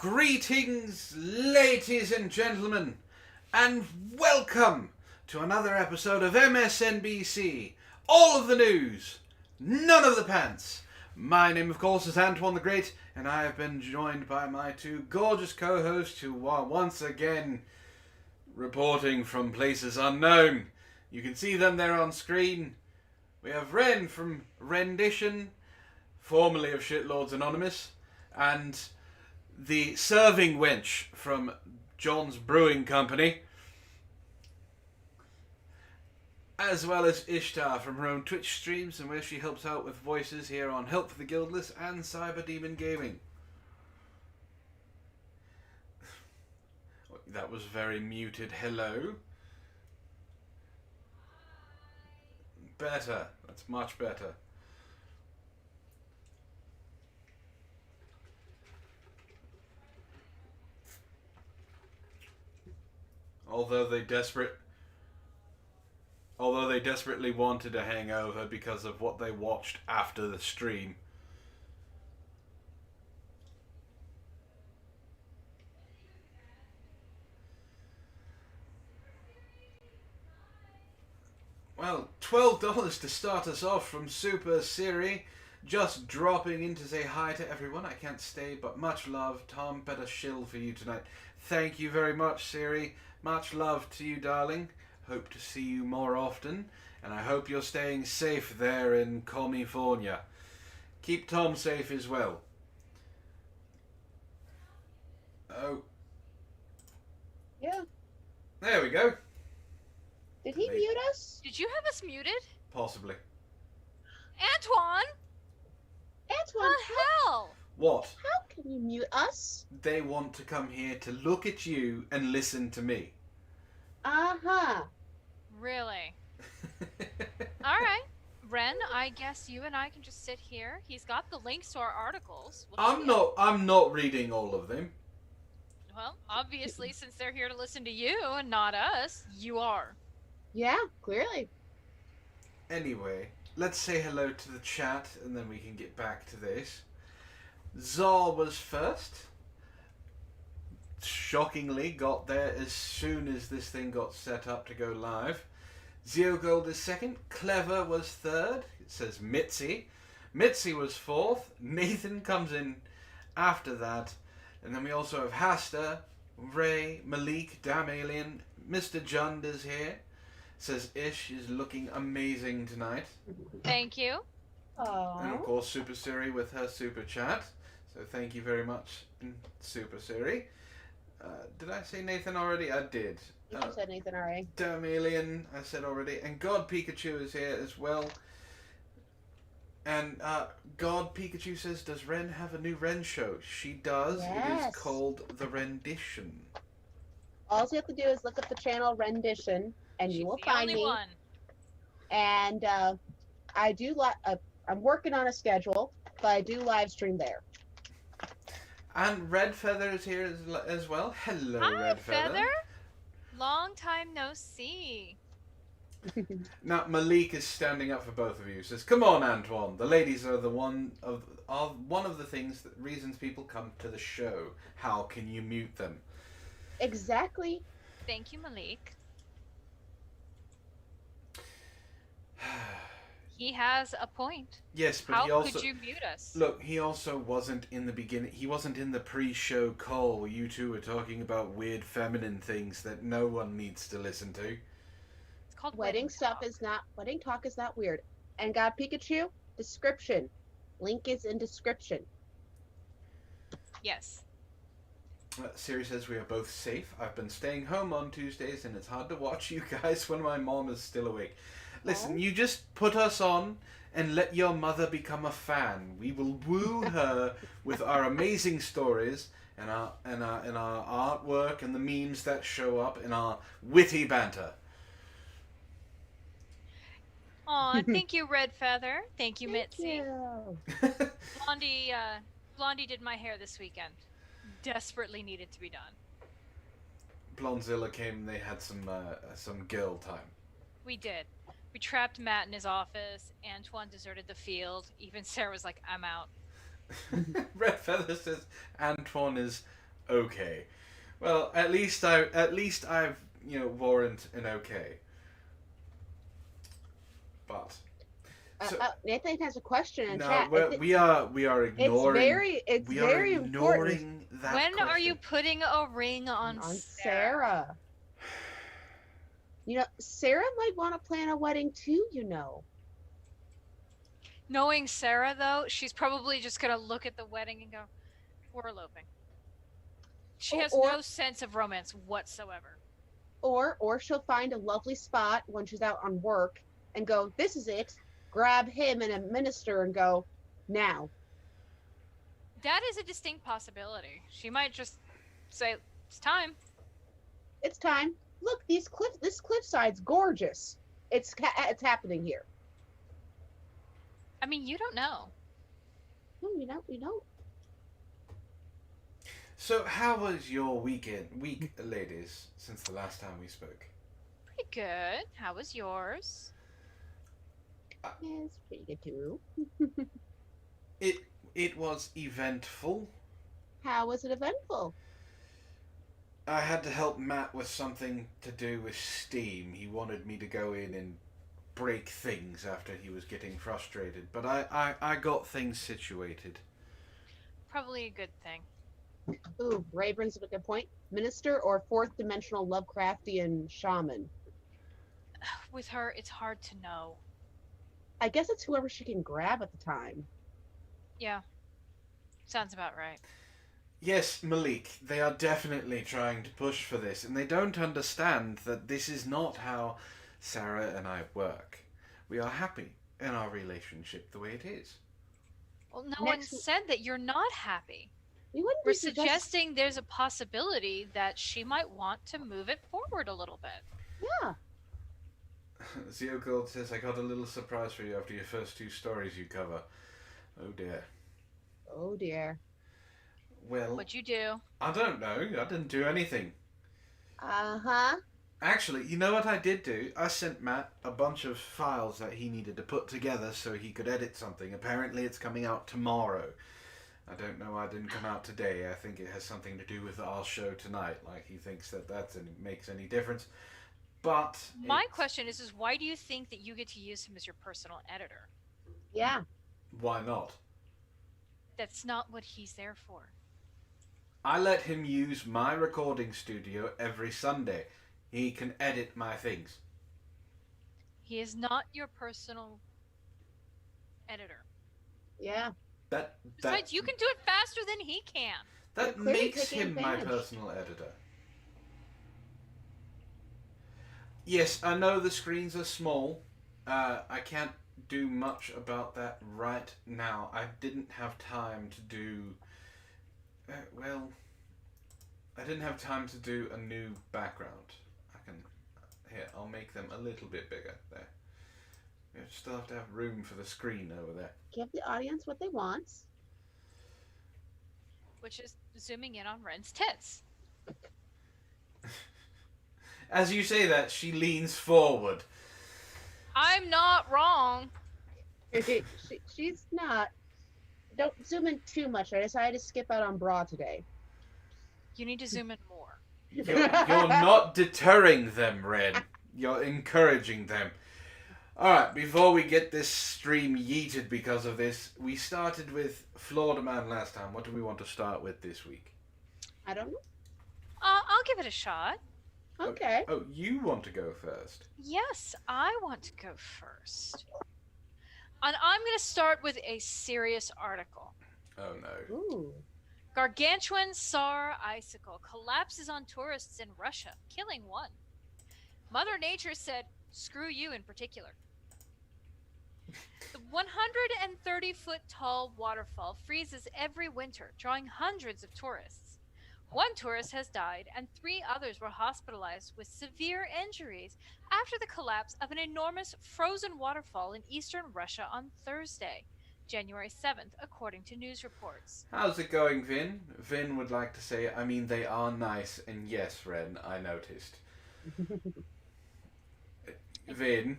Greetings, ladies and gentlemen, and welcome to another episode of MSNBC. All of the news, none of the pants. My name, of course, is Antoine the Great, and I have been joined by my two gorgeous co-hosts who are once again reporting from places unknown. You can see them there on screen. We have Wren from Rendition, formerly of Shitlords Anonymous, and the serving wench from John's Brewing Company, as well as Ishtar from her own Twitch streams and where she helps out with voices here on Help for the Guildless and Cyber Demon Gaming. That was very muted. Hello. Better. That's much better. Although they desperately wanted a hangover because of what they watched after the stream. Well, $12 to start us off from Super Siri. Just dropping in to say hi to everyone. I can't stay, but much love. Tom, better shill for you tonight. Thank you very much, Siri. Much love to you, darling. Hope to see you more often. And I hope you're staying safe there in California. Keep Tom safe as well. Oh. Yeah. There we go. Did he mute us? Did you have us muted? Possibly. Antoine! Antoine, What the hell? What? how can you mute us? They want to come here to look at you and listen to me. Uh-huh. Really? Alright. Wren, I guess you and I can just sit here. He's got the links to our articles. I'm not reading all of them. Well, obviously, since they're here to listen to you and not us, you are. Yeah, clearly. Anyway, let's say hello to the chat and then we can get back to this. Zor was first. Shockingly got there as soon as this thing got set up to go live. Zeogold is second. Clever was third. It says Mitzi. Mitzi was fourth. Nathan comes in after that. And then we also have Hasta, Ray, Malik, Damn Alien. Mr. Jund is here. Says Ish is looking amazing tonight. Thank you. And of Oh. course Super Siri with her super chat. So thank you very much, Super Siri. Did I say Nathan already? I did. You said Nathan already. Damn Alien, I said already. And God Pikachu is here as well. And God Pikachu says, does Wren have a new Wren show? She does. It Yes. is called The Rendition. All you have to do is look up the channel Rendition, and you will the find only me. one. And I do I'm working on a schedule, but I do live stream there. And Red Feather is here as well. Hello, Hi, Red Feather. Long time no see. Now Malik is standing up for both of you. Says, "Come on, Antoine. The ladies are one of the reasons people come to the show. How can you mute them?" Exactly. Thank you, Malik. He has a point. Yes, but How he also could you mute us? look. He also wasn't in the beginning. He wasn't in the pre-show call where you two were talking about weird feminine things that no one needs to listen to. It's called Wedding talk. wedding talk is not weird. And God Pikachu, description. Link is in description. Yes. Siri says we are both safe. I've been staying home on Tuesdays and it's hard to watch you guys when my mom is still awake. Listen, Oh. you just put us on and let your mother become a fan. We will woo her with our amazing stories and our artwork and the memes that show up and our witty banter. Aw, thank you, Red Feather. Thank you, Mitzi. you. Blondie did my hair this weekend. Desperately needed to be done. Blonzilla came and they had some girl time. We did. We trapped Matt in his office. Antoine deserted the field. Even Sarah was like, I'm out. Red Feather says Antoine is okay. Well, at least I've warrant an okay. But Nathan has a question in no, chat. we are ignoring. It's we very are important ignoring that. When are you question. putting a ring on Sarah. Sarah might want to plan a wedding too, Knowing Sarah, though, she's probably just going to look at the wedding and go, we're eloping. She has Or- no sense of romance whatsoever. Or she'll find a lovely spot when she's out on work and go, this is it. Grab him and a minister and go, now. That is a distinct possibility. She might just say, it's time. It's time. Look, this cliffside's gorgeous. It's happening here. I mean, you don't know. No, we don't. So, how was your week, ladies, since the last time we spoke? Pretty good. How was yours? Yeah, it's pretty good too. It was eventful. How was it eventful? I had to help Matt with something to do with Steam. He wanted me to go in and break things after he was getting frustrated, but I got things situated. Probably a good thing. Ooh, Ray brings up a good point. Minister or fourth dimensional Lovecraftian shaman? With her, it's hard to know. I guess it's whoever she can grab at the time. Yeah. Sounds about right. Yes, Malik, they are definitely trying to push for this, and they don't understand that this is not how Sarah and I work. We are happy in our relationship the way it is. Well, no one said that you're not happy. We wouldn't We're be suggesting there's a possibility that she might want to move it forward a little bit. Yeah. Zio Gold says, I got a little surprise for you after your first 2 stories you cover. Oh dear. Oh dear. Well, What'd you do? I don't know. I didn't do anything. Uh-huh. Actually, you know what I did do? I sent Matt a bunch of files that he needed to put together so he could edit something. Apparently it's coming out tomorrow. I don't know why it didn't come out today. I think it has something to do with our show tonight. Like, he thinks that makes any difference. But My question is why do you think that you get to use him as your personal editor? Yeah. why not? That's not what he's there for. I let him use my recording studio every Sunday. He can edit my things. He is not your personal editor. Yeah. Besides, you can do it faster than he can. That You're clearly makes taking him my advantage. personal editor. Yes, I know the screens are small. I can't do much about that right now. I didn't have time to do... I didn't have time to do a new background. Here, I'll make them a little bit bigger. There. You still have to have room for the screen over there. Give the audience what they want. Which is zooming in on Wren's tits. As you say that, she leans forward. I'm not wrong. She's not. Don't zoom in too much. I decided to skip out on bra today. You need to zoom in more. You're not deterring them, Wren. You're encouraging them. Alright, before we get this stream yeeted because of this, we started with Florida Man last time. What do we want to start with this week? I don't know. I'll give it a shot. Okay. Oh, you want to go first? Yes, I want to go first. And I'm going to start with a serious article. Oh no. Ooh. Gargantuan Tsar icicle collapses on tourists in Russia, killing 1. Mother Nature said, screw you in particular. The 130-foot tall waterfall freezes every winter, drawing hundreds of tourists. 1 tourist has died, and 3 others were hospitalized with severe injuries after the collapse of an enormous frozen waterfall in eastern Russia on Thursday, January 7th, according to news reports. How's it going, Vin? Vin would like to say, I mean, they are nice, and yes, Wren, I noticed. Vin,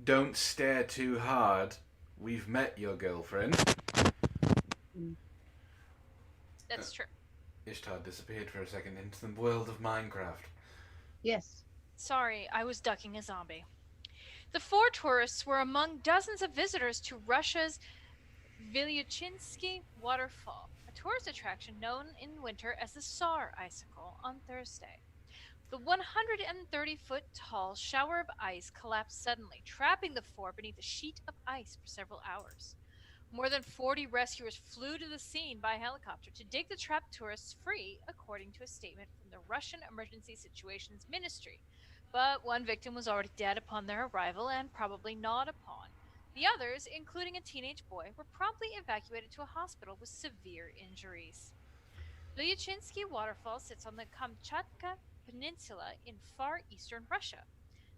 don't stare too hard. We've met your girlfriend. That's true. Ishtar disappeared for a second into the world of Minecraft. Yes. Sorry, I was ducking a zombie. The 4 tourists were among dozens of visitors to Russia's Vilyachinsky waterfall, a tourist attraction known in winter as the Tsar icicle, on Thursday. The 130-foot tall shower of ice collapsed suddenly, trapping the 4 beneath a sheet of ice for several hours. More than 40 rescuers flew to the scene by helicopter to dig the trapped tourists free, according to a statement from the Russian Emergency Situations Ministry. But 1 victim was already dead upon their arrival and probably gnawed upon. The others, including a teenage boy, were promptly evacuated to a hospital with severe injuries. The Vilyachinsky waterfall sits on the Kamchatka Peninsula in far eastern Russia.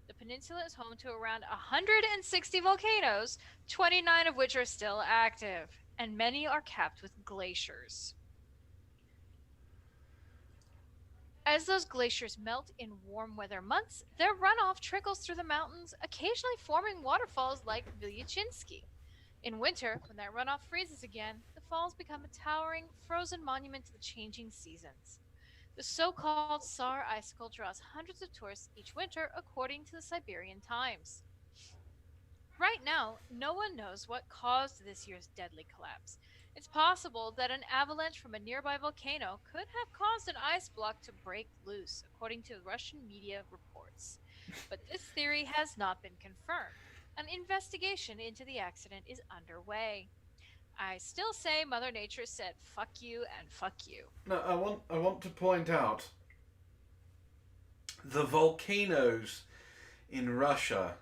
The peninsula is home to around 160 volcanoes, 29 of which are still active, and many are capped with glaciers. As those glaciers melt in warm weather months, their runoff trickles through the mountains, occasionally forming waterfalls like Vilyachinsky. In winter, when that runoff freezes again, the falls become a towering, frozen monument to the changing seasons. The so-called Tsar icicle draws hundreds of tourists each winter, according to the Siberian Times. Right now, no one knows what caused this year's deadly collapse. It's possible that an avalanche from a nearby volcano could have caused an ice block to break loose, according to Russian media reports. But this theory has not been confirmed. An investigation into the accident is underway. I still say Mother Nature said fuck you and fuck you. No, I want to point out the volcanoes in Russia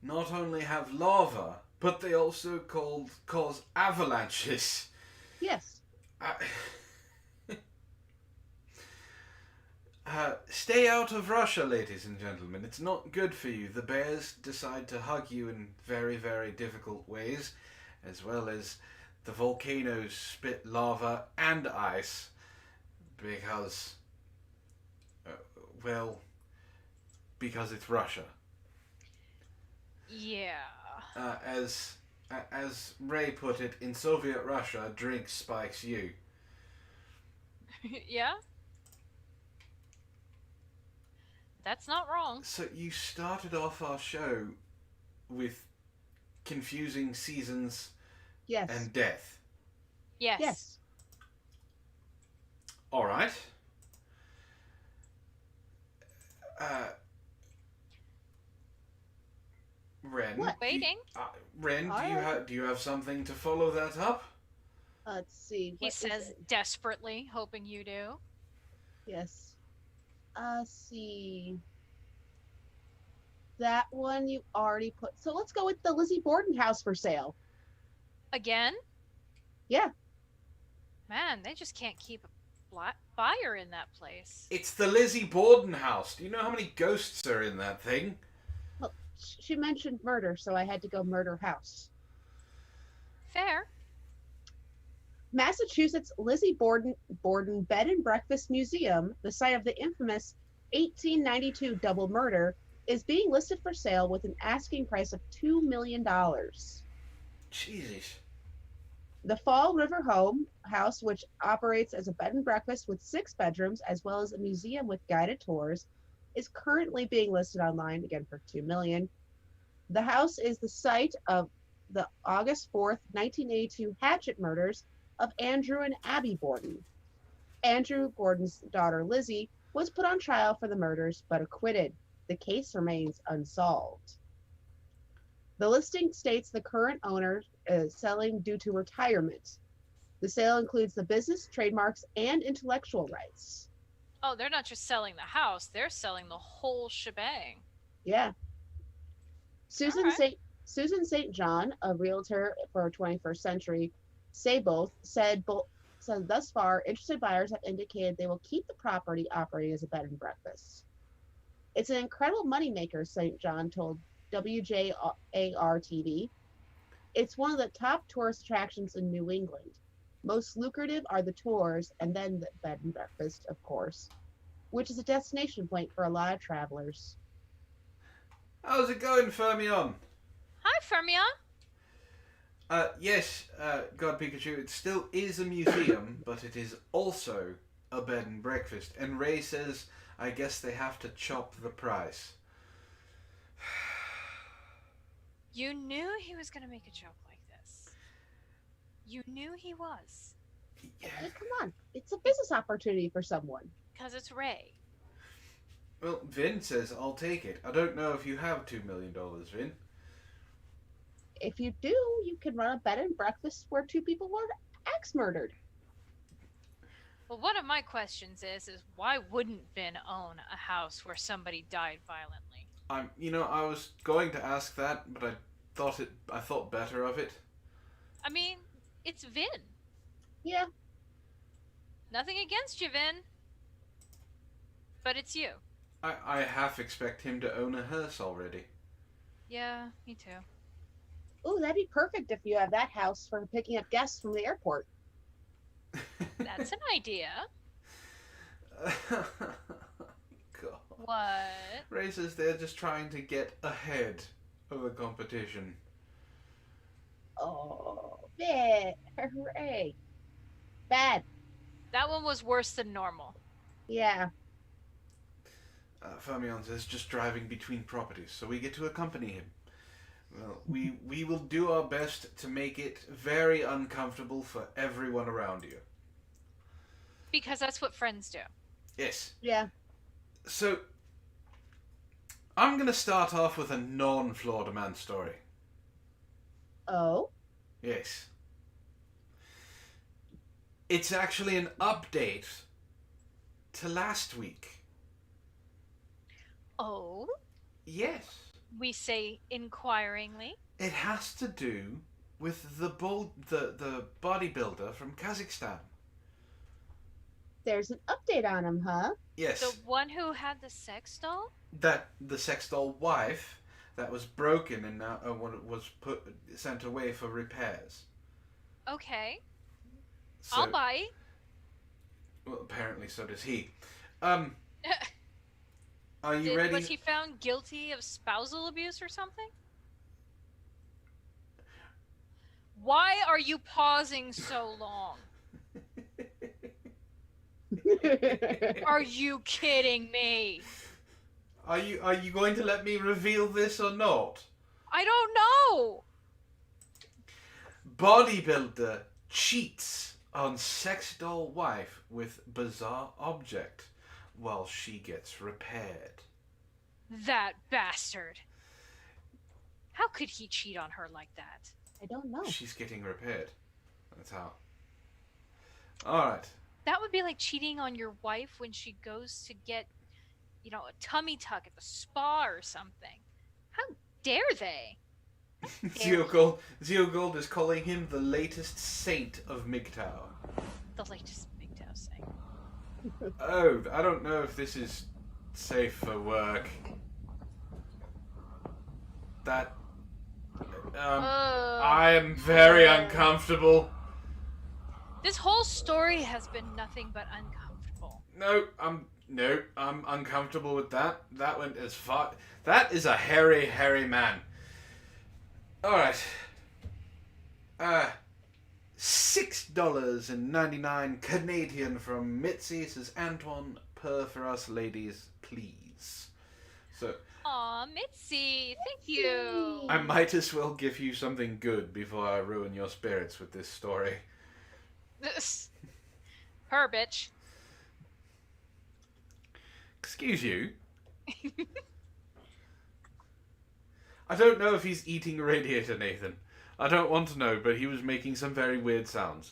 not only have lava, but they also cause avalanches. Yes. Stay out of Russia, ladies and gentlemen. It's not good for you. The bears decide to hug you in very, very difficult ways, as well as the volcanoes spit lava and ice because, well, because it's Russia. Yeah. As Ray put it, in Soviet Russia, drink spikes you. Yeah? That's not wrong. So you started off our show with confusing seasons Yes. and death. Yes. Yes. All right. Wren. What? Waiting. Wren, Alright. do you have something to follow that up? Let's see. He what is says it? desperately, hoping you do. Yes. See. That one you already put. So let's go with the Lizzie Borden house for sale. Again? Yeah. Man, they just can't keep a buyer in that place. It's the Lizzie Borden house. Do you know how many ghosts are in that thing? Well, she mentioned murder, so I had to go murder house. Fair. Massachusetts Lizzie Borden Bed and Breakfast Museum, the site of the infamous 1892 double murder, is being listed for sale with an asking price of $2 million. Jesus. The Fall River House, which operates as a bed and breakfast with 6 bedrooms as well as a museum with guided tours, is currently being listed online again for $2 million. The house is the site of the August 4th, 1982 hatchet murders of Andrew and Abby Borden. Andrew Bordon's daughter Lizzie was put on trial for the murders but acquitted. The case remains unsolved. The listing states the current owner is selling due to retirement. The sale includes the business, trademarks, and intellectual rights. Oh, they're not just selling the house, they're selling the whole shebang. Yeah. Susan Alright. St. John, a realtor for 21st Century, said thus far, interested buyers have indicated they will keep the property operating as a bed and breakfast. It's an incredible moneymaker, St. John told WJAR TV. It's one of the top tourist attractions in New England. Most lucrative are the tours and then the bed and breakfast, of course, which is a destination point for a lot of travelers. How's it going, Fermion? Hi, Fermion. Yes, God Pikachu, it still is a museum, but it is also a bed and breakfast. And Ray says, I guess they have to chop the price. You knew he was going to make a joke like this. You knew he was. Yeah. Hey, come on. It's a business opportunity for someone. Because it's Ray. Well, Vin says, I'll take it. I don't know if you have $2 million, Vin. If you do, you can run a bed and breakfast where 2 people were axe-murdered. Well, one of my questions is why wouldn't Vin own a house where somebody died violently? I was going to ask that, but I thought better of it. I mean, it's Vin. Yeah. Nothing against you, Vin. But it's you. I half expect him to own a hearse already. Yeah, me too. Ooh, that'd be perfect if you have that house for picking up guests from the airport. That's an idea. God. What? Ray says they're just trying to get ahead of the competition. Oh, bad. Hooray. Bad. That one was worse than normal. Yeah. Fermion says just driving between properties, so we get to accompany him. Well, we will do our best to make it very uncomfortable for everyone around you. Because that's what friends do. Yes. Yeah. So, I'm going to start off with a non-Florida man story. Oh? Yes. It's actually an update to last week. Oh? Yes. We say inquiringly. It has to do with the bodybuilder from Kazakhstan. There's an update on him, huh? Yes. The one who had the sex doll? That the sex doll wife that was broken and now was sent away for repairs. Okay. So, I'll buy. well, apparently so does he. Are you ready? Was he found guilty of spousal abuse or something? Why are you pausing so long? Are you kidding me? Are you going to let me reveal this or not? I don't know. Bodybuilder cheats on sex doll wife with bizarre object while she gets repaired. That bastard. How could he cheat on her like that? I don't know. She's getting repaired. That's how. Alright. That would be like cheating on your wife when she goes to get, a tummy tuck at the spa or something. How dare they? Zeo Gold is calling him the latest saint of MGTOW. The latest big toe saying. Oh, I don't know if this is safe for work. That... I am very uncomfortable. This whole story has been nothing but uncomfortable. No, I'm uncomfortable with that. That went as far... That is a hairy, hairy man. Alright. $6.99 Canadian from Mitzi, says Antoine, per for us ladies, please. So... Aw, Mitzi, thank you. I might as well give you something good before I ruin your spirits with this story. Her bitch. Excuse you? I don't know if he's eating a radiator, Nathan. I don't want to know, but he was making some very weird sounds.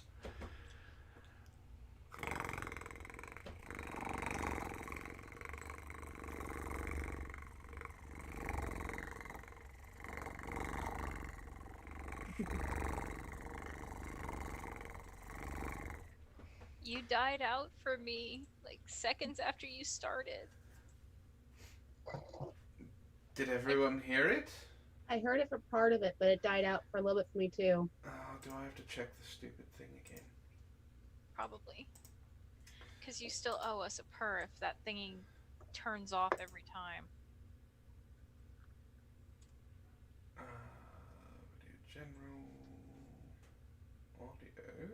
You died out for me like seconds after you started. Did everyone hear it? I heard it for part of it, but it died out for a little bit for me too. Oh, do I have to check the stupid thing again? Probably. Because you still owe us a purr if that thingy turns off every time. Video general audio.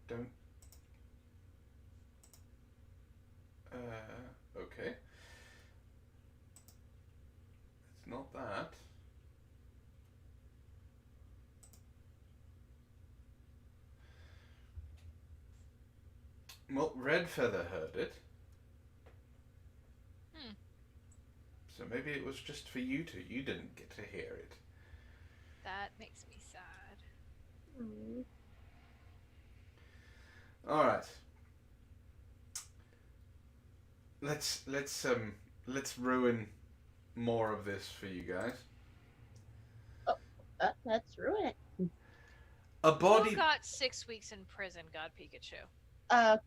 Don't. Okay. It's not that. Well, Red Feather heard it. So maybe it was just for you two. You didn't get to hear it. That makes me sad. Mm. All right. Let's ruin more of this for you guys. Let's ruin it. A body. Who got 6 weeks in prison, God Pikachu?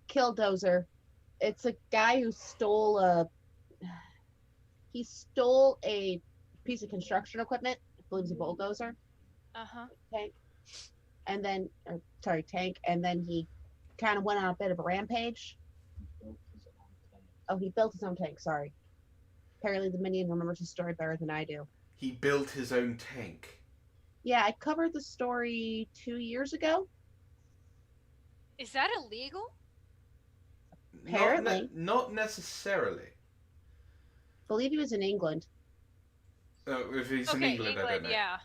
Killdozer. It's a guy who stole a piece of construction equipment. I believe it's a bulldozer. Tank. And then, tank. And then he kind of went on a bit of a rampage. Oh, he built his own tank. Sorry. Apparently, the minion remembers the story better than I do. He built his own tank. Yeah, I covered the story 2 years ago. Is that illegal? Apparently. Not necessarily. I believe he was in England. Oh, if he's in England, I don't know. Yeah.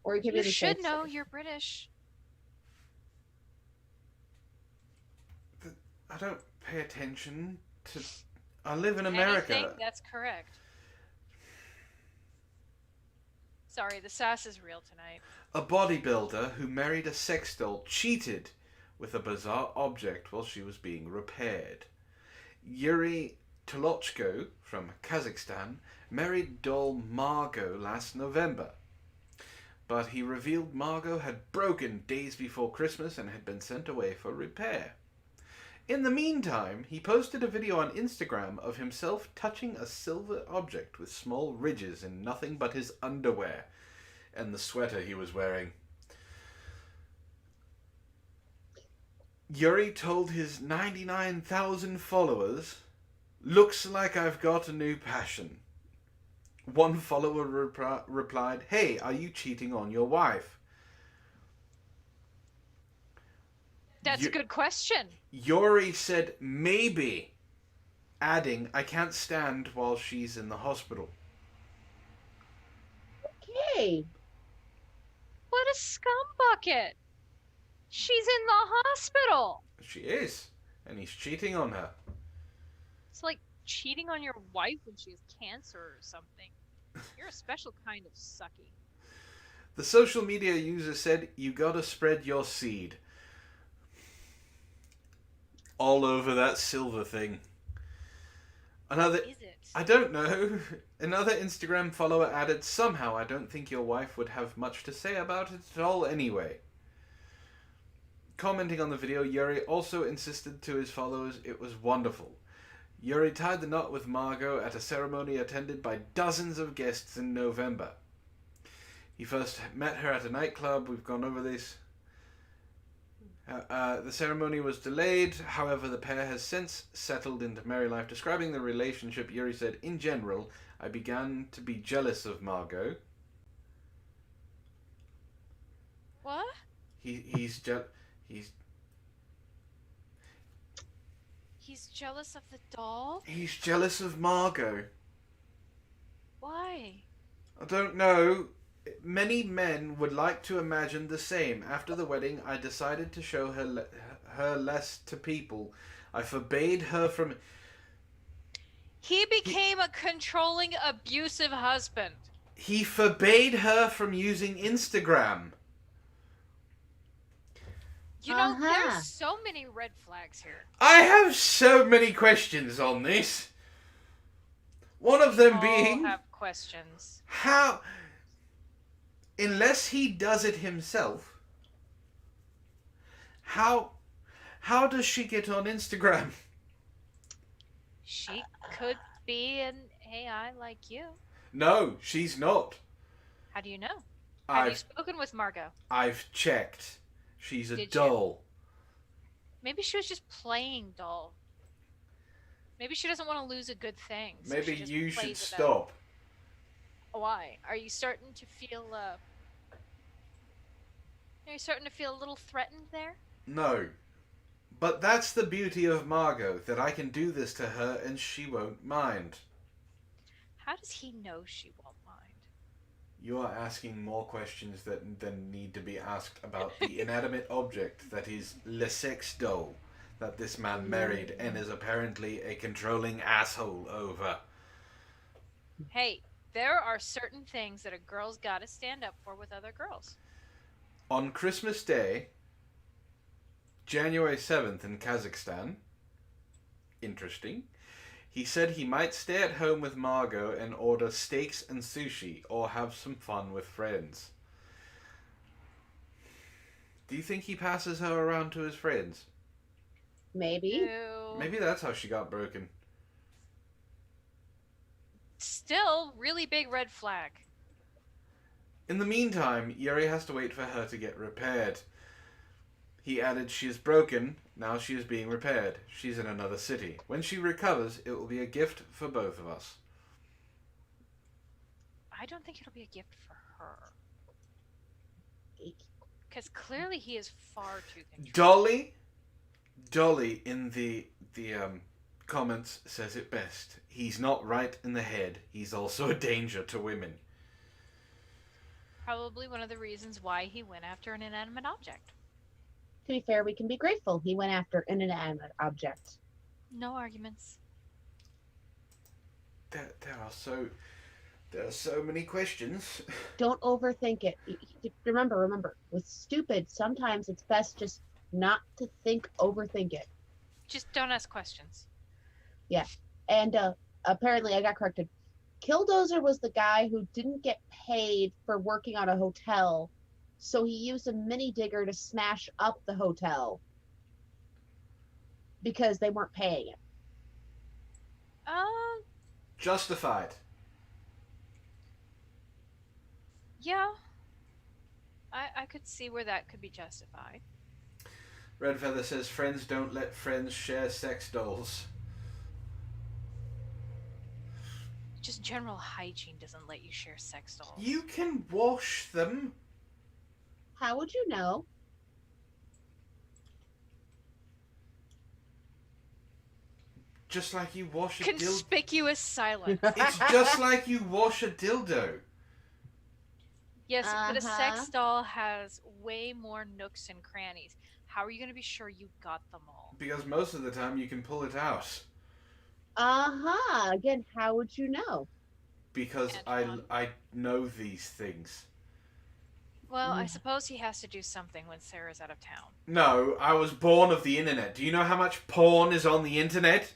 Or he could be You in the should States. know. You're British. I don't pay attention to... I live in America. Anything, that's correct. Sorry, the sass is real tonight. A bodybuilder who married a sex doll cheated with a bizarre object while she was being repaired. Yuri Tolochko from Kazakhstan married doll Margot last November. But he revealed Margot had broken days before Christmas and had been sent away for repair. In the meantime, he posted a video on Instagram of himself touching a silver object with small ridges in nothing but his underwear and the sweater he was wearing. Yuri told his 99,000 followers, "Looks like I've got a new passion." One follower replied, "Hey, are you cheating on your wife?" That's a good question. Yuri said maybe, adding, "I can't stand while she's in the hospital." Okay. What a scumbucket! She's in the hospital! She is, and he's cheating on her. It's like cheating on your wife when she has cancer or something. You're a special kind of sucky. The social media user said, "You gotta spread your seed." All over that silver thing. Another... Is it? I don't know. Another Instagram follower added, "Somehow I don't think your wife would have much to say about it at all anyway." Commenting on the video, Yuri also insisted to his followers it was wonderful. Yuri tied the knot with Margot at a ceremony attended by dozens of guests in November. He first met her at a nightclub. We've gone over this. The ceremony was delayed. However, the pair has since settled into married life. Describing the relationship, Yuri said, "In general, I began to be jealous of Margot." What? He's jealous of the doll? He's jealous of Margot. Why? I don't know. Many men would like to imagine the same. After the wedding, I decided to show her less to people. I forbade her from... He became a controlling, abusive husband. He forbade her from using Instagram. You know, there's so many red flags here. I have so many questions on this. One of them being... have questions. How... Unless he does it himself, how does she get on Instagram? She could be an AI like you. No, she's not. How do you know? Have you spoken with Margot? I've checked. She's a Did doll. Maybe she was just playing doll. Maybe she doesn't want to lose a good thing. So Maybe she just you plays should it stop. out. Why? Are you starting to feel a little threatened there? No. But that's the beauty of Margot, that I can do this to her and she won't mind. How does he know she won't mind? You are asking more questions than need to be asked about the inanimate object that is Le Sex Doll that this man married and is apparently a controlling asshole over. Hey, there are certain things that a girl's got to stand up for with other girls. On Christmas Day, January 7th in Kazakhstan, interesting, he said he might stay at home with Margot and order steaks and sushi or have some fun with friends. Do you think he passes her around to his friends? Maybe. Ew. Maybe that's how she got broken. Still, really big red flag. In the meantime, Yuri has to wait for her to get repaired. He added, "She is broken. Now she is being repaired. She's in another city. When she recovers, it will be a gift for both of us." I don't think it'll be a gift for her. Because clearly he is far too controlling. Dolly in the comments says it best. He's not right in the head. He's also a danger to women. Probably one of the reasons why he went after an inanimate object. To be fair, we can be grateful he went after an inanimate object. No arguments. There There are so many questions. Don't overthink it. Remember, with stupid, sometimes it's best just not to overthink it. Just don't ask questions. Yeah. And apparently I got corrected. Killdozer was the guy who didn't get paid for working on a hotel, so he used a mini digger to smash up the hotel because they weren't paying him. Justified. Yeah. I could see where that could be justified. Red Feather says friends don't let friends share sex dolls. Just general hygiene doesn't let you share sex dolls. You can wash them. How would you know? Just like you wash a dildo. Conspicuous silence. It's just like you wash a dildo. Yes, but a sex doll has way more nooks and crannies. How are you going to be sure you got them all? Because most of the time you can pull it out. Again, how would you know? Because I know these things. Well, I suppose he has to do something when Sarah's out of town. No, I was born of the internet. Do you know how much porn is on the internet?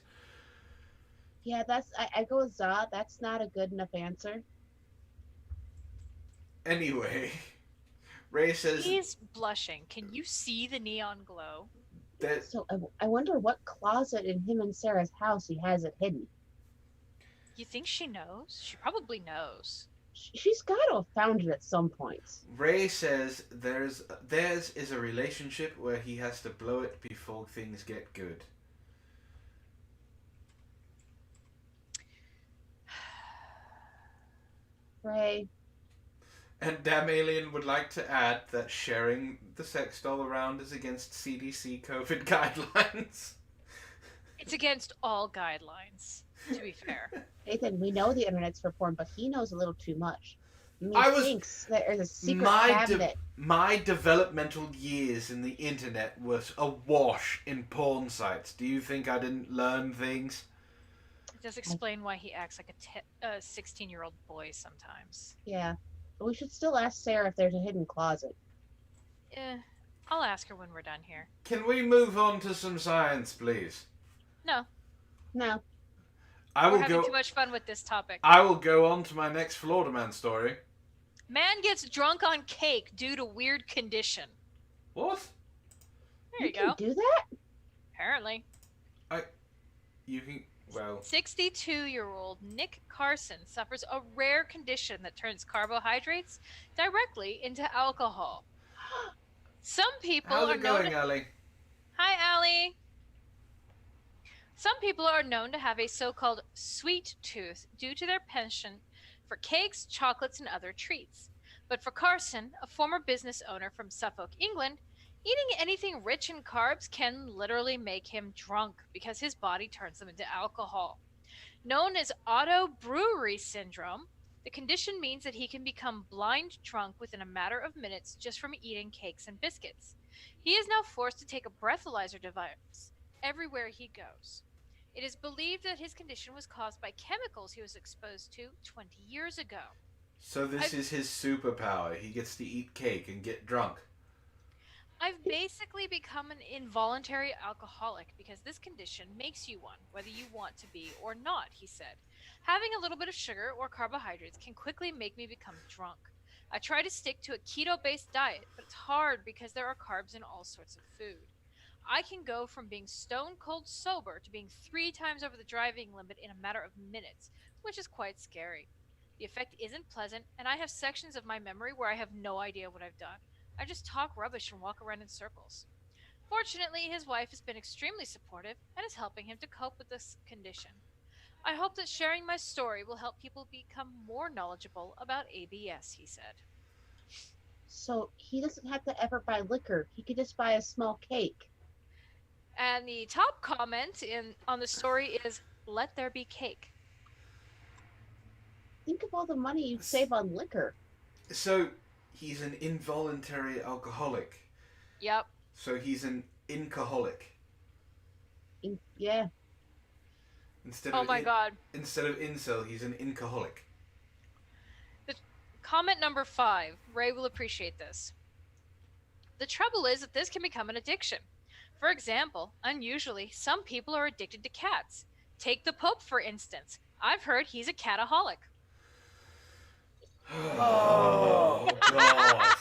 Yeah, I go with Za. That's not a good enough answer. Anyway, Ray says... He's blushing. Can you see the neon glow? So I wonder what closet in him and Sarah's house he has it hidden. You think she knows? She probably knows. She's got to have found it at some point. Ray says theirs is a relationship where he has to blow it before things get good. Ray. And Damn Alien would like to add that sharing the sex doll around is against CDC COVID guidelines. It's against all guidelines, to be fair. Nathan, we know the internet's for porn, but he knows a little too much. He thinks there's a secret cabinet. My developmental years in the internet was awash in porn sites. Do you think I didn't learn things? It does explain why he acts like a 16-year-old boy sometimes. Yeah. But we should still ask Sarah if there's a hidden closet. I'll ask her when we're done here. Can we move on to some science, please? No. No. We're having too much fun with this topic. I will go on to my next Florida Man story. Man gets drunk on cake due to weird condition. What? There you go. You can do that? Apparently. You can... Well... 62-year-old Nick Carson suffers a rare condition that turns carbohydrates directly into alcohol. Some people How's it going, Allie? Hi, Allie. Some people are known to have a so-called sweet tooth due to their penchant for cakes, chocolates, and other treats. But for Carson, a former business owner from Suffolk, England, eating anything rich in carbs can literally make him drunk because his body turns them into alcohol. Known as auto-brewery syndrome, the condition means that he can become blind drunk within a matter of minutes just from eating cakes and biscuits. He is now forced to take a breathalyzer device everywhere he goes. It is believed that his condition was caused by chemicals he was exposed to 20 years ago. So this is his superpower. He gets to eat cake and get drunk. I've basically become an involuntary alcoholic because this condition makes you one, whether you want to be or not, he said. Having a little bit of sugar or carbohydrates can quickly make me become drunk. I try to stick to a keto-based diet, but it's hard because there are carbs in all sorts of food. I can go from being stone cold sober to being 3 times over the driving limit in a matter of minutes, which is quite scary. The effect isn't pleasant, and I have sections of my memory where I have no idea what I've done. I just talk rubbish and walk around in circles. Fortunately, his wife has been extremely supportive and is helping him to cope with this condition. I hope that sharing my story will help people become more knowledgeable about ABS, he said. So he doesn't have to ever buy liquor. He could just buy a small cake. And the top comment on the story is, "Let there be cake." Think of all the money you'd save on liquor. So... He's an involuntary alcoholic. Yep. So he's an incaholic. Yeah. Instead God. Instead of incel, he's an incaholic. Comment number 5. Ray will appreciate this. The trouble is that this can become an addiction. For example, unusually, some people are addicted to cats. Take the Pope, for instance. I've heard he's a cataholic. Oh, God.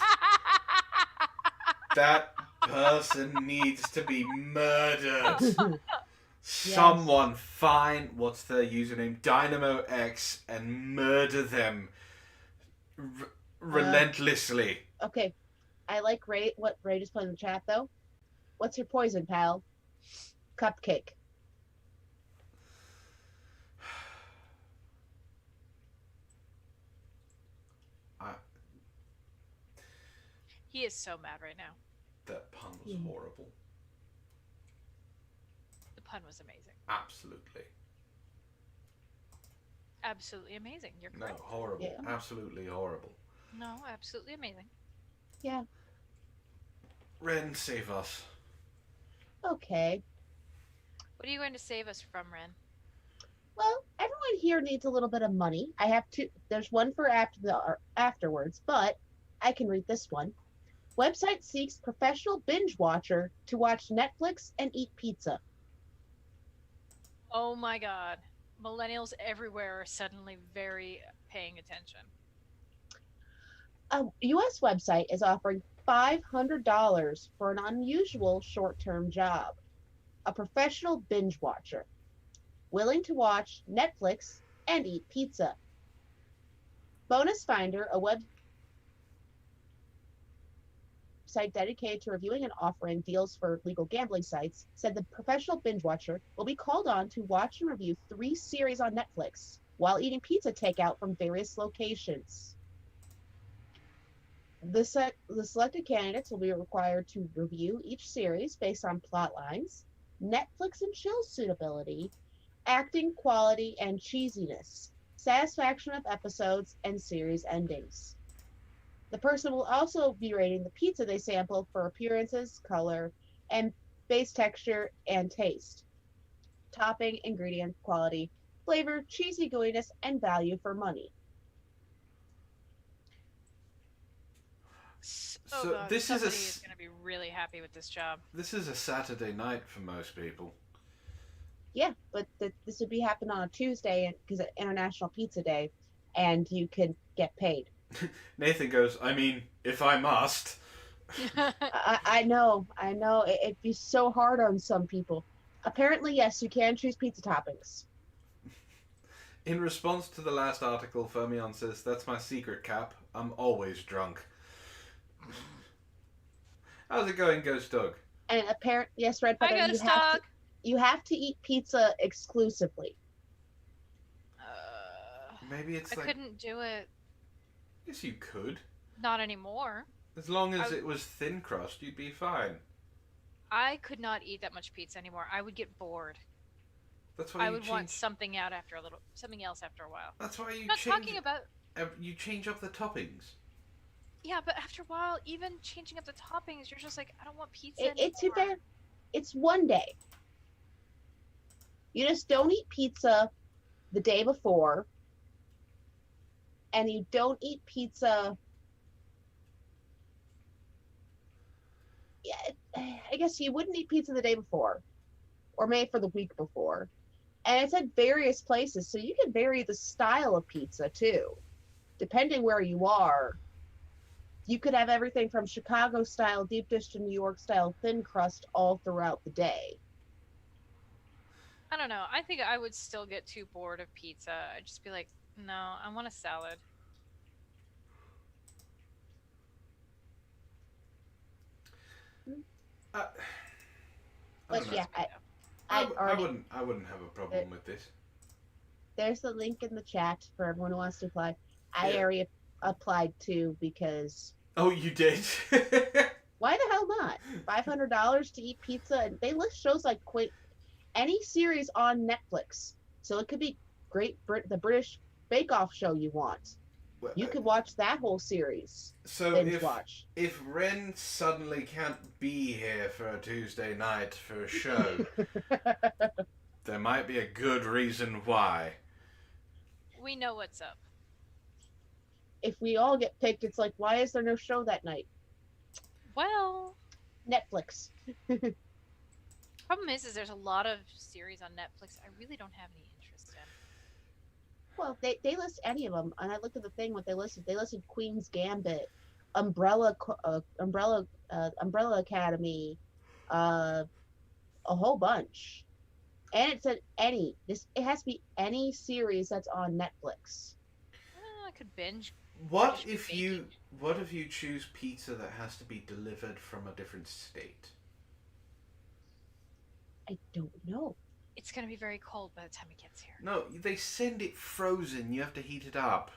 That person needs to be murdered. Someone find, what's their username, Dynamo X, and murder them relentlessly. Okay, I like what Ray just put in the chat, though. What's your poison, pal? Cupcake. He is so mad right now. That pun was horrible. The pun was amazing. Absolutely. Absolutely amazing. You're correct. No, horrible. Yeah. Absolutely horrible. No, absolutely amazing. Yeah. Wren, save us. Okay. What are you going to save us from, Wren? Well, everyone here needs a little bit of money. I have two. There's one for afterwards, but I can read this one. Website seeks professional binge watcher to watch Netflix and eat pizza. Oh my God. Millennials everywhere are suddenly very paying attention. A U.S. website is offering $500 for an unusual short-term job. A professional binge watcher, willing to watch Netflix and eat pizza. Bonus Finder, a website dedicated to reviewing and offering deals for legal gambling sites, said the professional binge watcher will be called on to watch and review 3 series on Netflix while eating pizza takeout from various locations. The selected candidates will be required to review each series based on plot lines, Netflix and chill suitability, acting quality and cheesiness, satisfaction of episodes, and series endings. The person will also be rating the pizza they sample for appearances, color, and base texture and taste, topping, ingredient, quality, flavor, cheesy gooiness, and value for money. So God, this is going to be really happy with this job. This is a Saturday night for most people. Yeah, but this would be happening on a Tuesday because it's International Pizza Day, and you can get paid. Nathan goes, I mean, if I must. I know. It'd be so hard on some people. Apparently, yes, you can choose pizza toppings. In response to the last article, Fermion says, that's my secret, Cap. I'm always drunk. How's it going, Ghost Dog? And yes, Red Feather, you have to eat pizza exclusively. Maybe it's I couldn't do it. Yes, you could. Not anymore. As long as it was thin crust, you'd be fine. I could not eat that much pizza anymore. I would get bored. That's why I would want something else after a while. That's why you you change up the toppings. Yeah, but after a while, even changing up the toppings, you're just like, I don't want pizza anymore. It's one day. You just don't eat pizza the day before, and you don't eat pizza. Yeah, I guess you wouldn't eat pizza the day before, or maybe for the week before. And it's at various places, so you can vary the style of pizza too, depending where you are. You could have everything from Chicago style deep dish to New York style thin crust all throughout the day. I don't know. I think I would still get too bored of pizza. I'd just be like, no, I want a salad. But yeah, I wouldn't have a problem with this. There's the link in the chat for everyone who wants to apply. I already applied too because. Oh, you did? Why the hell not? $500 to eat pizza, and they list shows like any series on Netflix. So it could be the British Bake Off show you want. Well, you could watch that whole series. So if Wren suddenly can't be here for a Tuesday night for a show, there might be a good reason why. We know what's up. if we all get picked, it's like, why is there no show that night? Well, Netflix. problem is there's a lot of series on Netflix I really don't have any interest in. Well, they list any of them, and I looked at the thing what they listed. They listed Queen's Gambit, Umbrella Academy, a whole bunch, and it said any. It has to be any series that's on Netflix. I could binge. What if you choose pizza that has to be delivered from a different state? I don't know. It's gonna be very cold by the time it gets here. No, they send it frozen. You have to heat it up.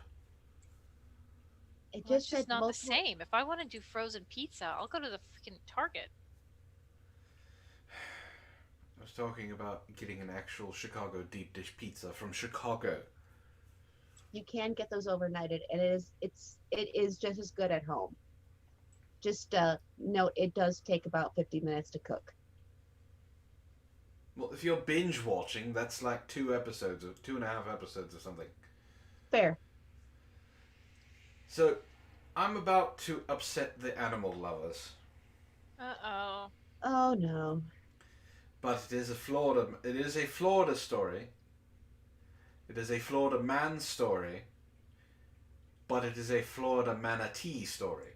It Well, just it's just said not the same. If I want to do frozen pizza, I'll go to the freaking Target. I was talking about getting an actual Chicago deep dish pizza from Chicago. You can get those overnighted, and it is just as good at home. Just note, it does take about 50 minutes to cook. Well, if you're binge watching, that's like 2.5 episodes or something. Fair. So, I'm about to upset the animal lovers. Uh-oh. Oh no. But it is a Florida story. It is a Florida man story. But it is a Florida manatee story.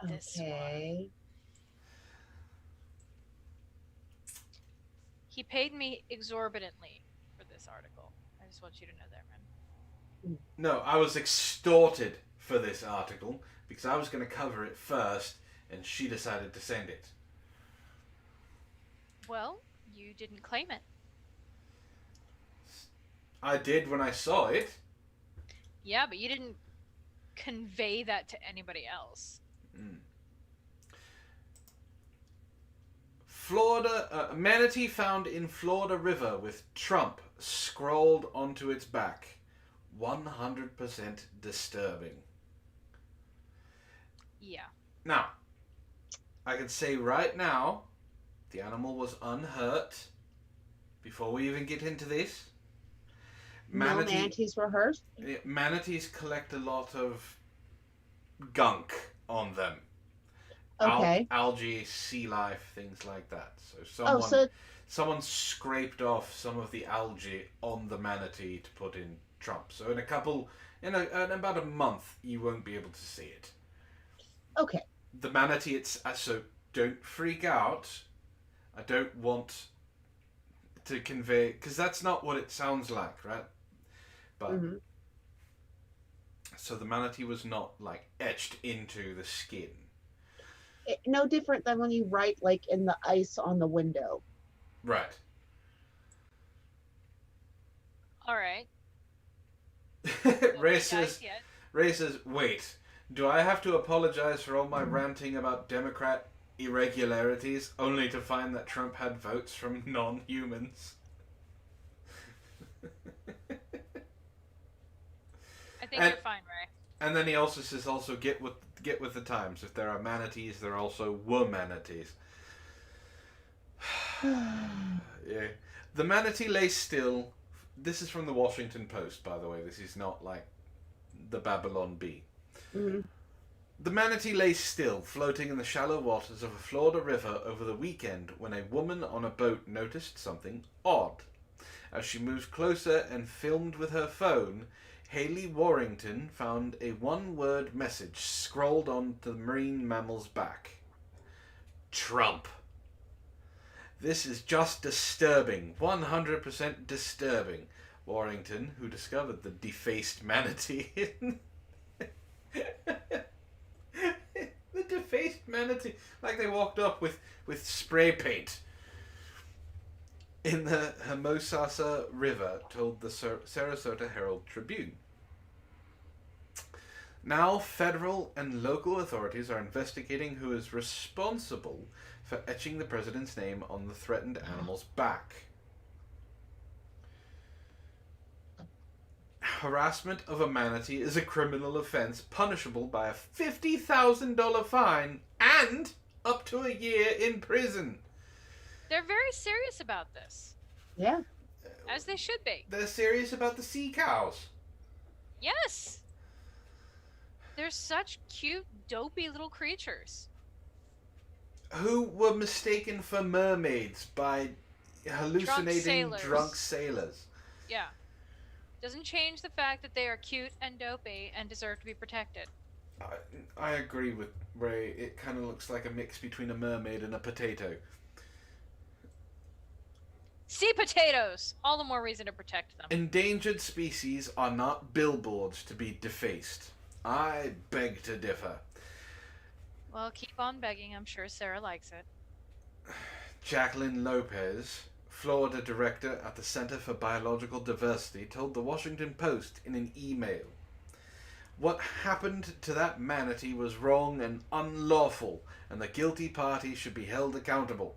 This Okay. He paid me exorbitantly for this article. I just want you to know that, Ren. No, I was extorted for this article because I was going to cover it first and she decided to send it. Well, you didn't claim it. I did when I saw it. Yeah, but you didn't convey that to anybody else. Florida, manatee found in Florida River with Trump scrawled onto its back. 100% disturbing. Yeah. Now, I can say right now, the animal was unhurt. Before we even get into this, No manatees were hurt? Manatees collect a lot of gunk on them. Okay. Algae, sea life, things like that. So someone scraped off some of the algae on the manatee to put in Trump. So in about a month, you won't be able to see it. Okay. The manatee, so don't freak out. I don't want to convey, because that's not what it sounds like, right? But so the manatee was not like etched into the skin. No different than when you write like in the ice on the window. Right. All right. Ray says, wait, do I have to apologize for all my ranting about Democrat irregularities only to find that Trump had votes from non-humans? I think you're fine, Ray. And then he also says, get with the times. If there are manatees, there also were manatees. Yeah. The manatee lay still. This is from the Washington Post, by the way. This is not like the Babylon Bee. Mm-hmm. The manatee lay still, floating in the shallow waters of a Florida river over the weekend when a woman on a boat noticed something odd. As she moved closer and filmed with her phone, Haley Warrington found a one-word message scrawled onto the marine mammal's back. Trump. This is just disturbing. 100% disturbing. Warrington, who discovered the defaced manatee. The defaced manatee. Like they walked up with spray paint. In the Hermosa River, told the Sarasota Herald Tribune. Now, federal and local authorities are investigating who is responsible for etching the president's name on the threatened animal's back. Harassment of a manatee is a criminal offense punishable by a $50,000 fine and up to a year in prison. They're very serious about this. Yeah. As they should be. They're serious about the sea cows. Yes! They're such cute, dopey little creatures. Who were mistaken for mermaids by Drunk hallucinating drunk sailors. sailors. Yeah. Doesn't change the fact that they are cute and dopey and deserve to be protected. I agree with Ray. It kind of looks like a mix between a mermaid and a potato. Sea potatoes! All the more reason to protect them. Endangered species are not billboards to be defaced. I beg to differ. Well, keep on begging. I'm sure Sarah likes it. Jacqueline Lopez, Florida director at the Center for Biological Diversity, told the Washington Post in an email, "What happened to that manatee was wrong and unlawful, and the guilty parties should be held accountable."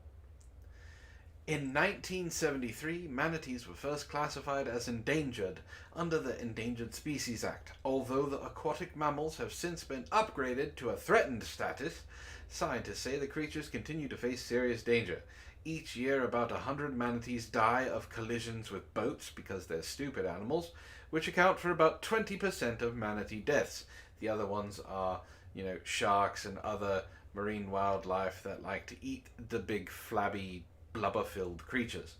In 1973, manatees were first classified as endangered under the Endangered Species Act. Although the aquatic mammals have since been upgraded to a threatened status, scientists say the creatures continue to face serious danger. Each year, about 100 manatees die of collisions with boats because they're stupid animals, which account for about 20% of manatee deaths. The other ones are, sharks and other marine wildlife that like to eat the big flabby blubber-filled creatures.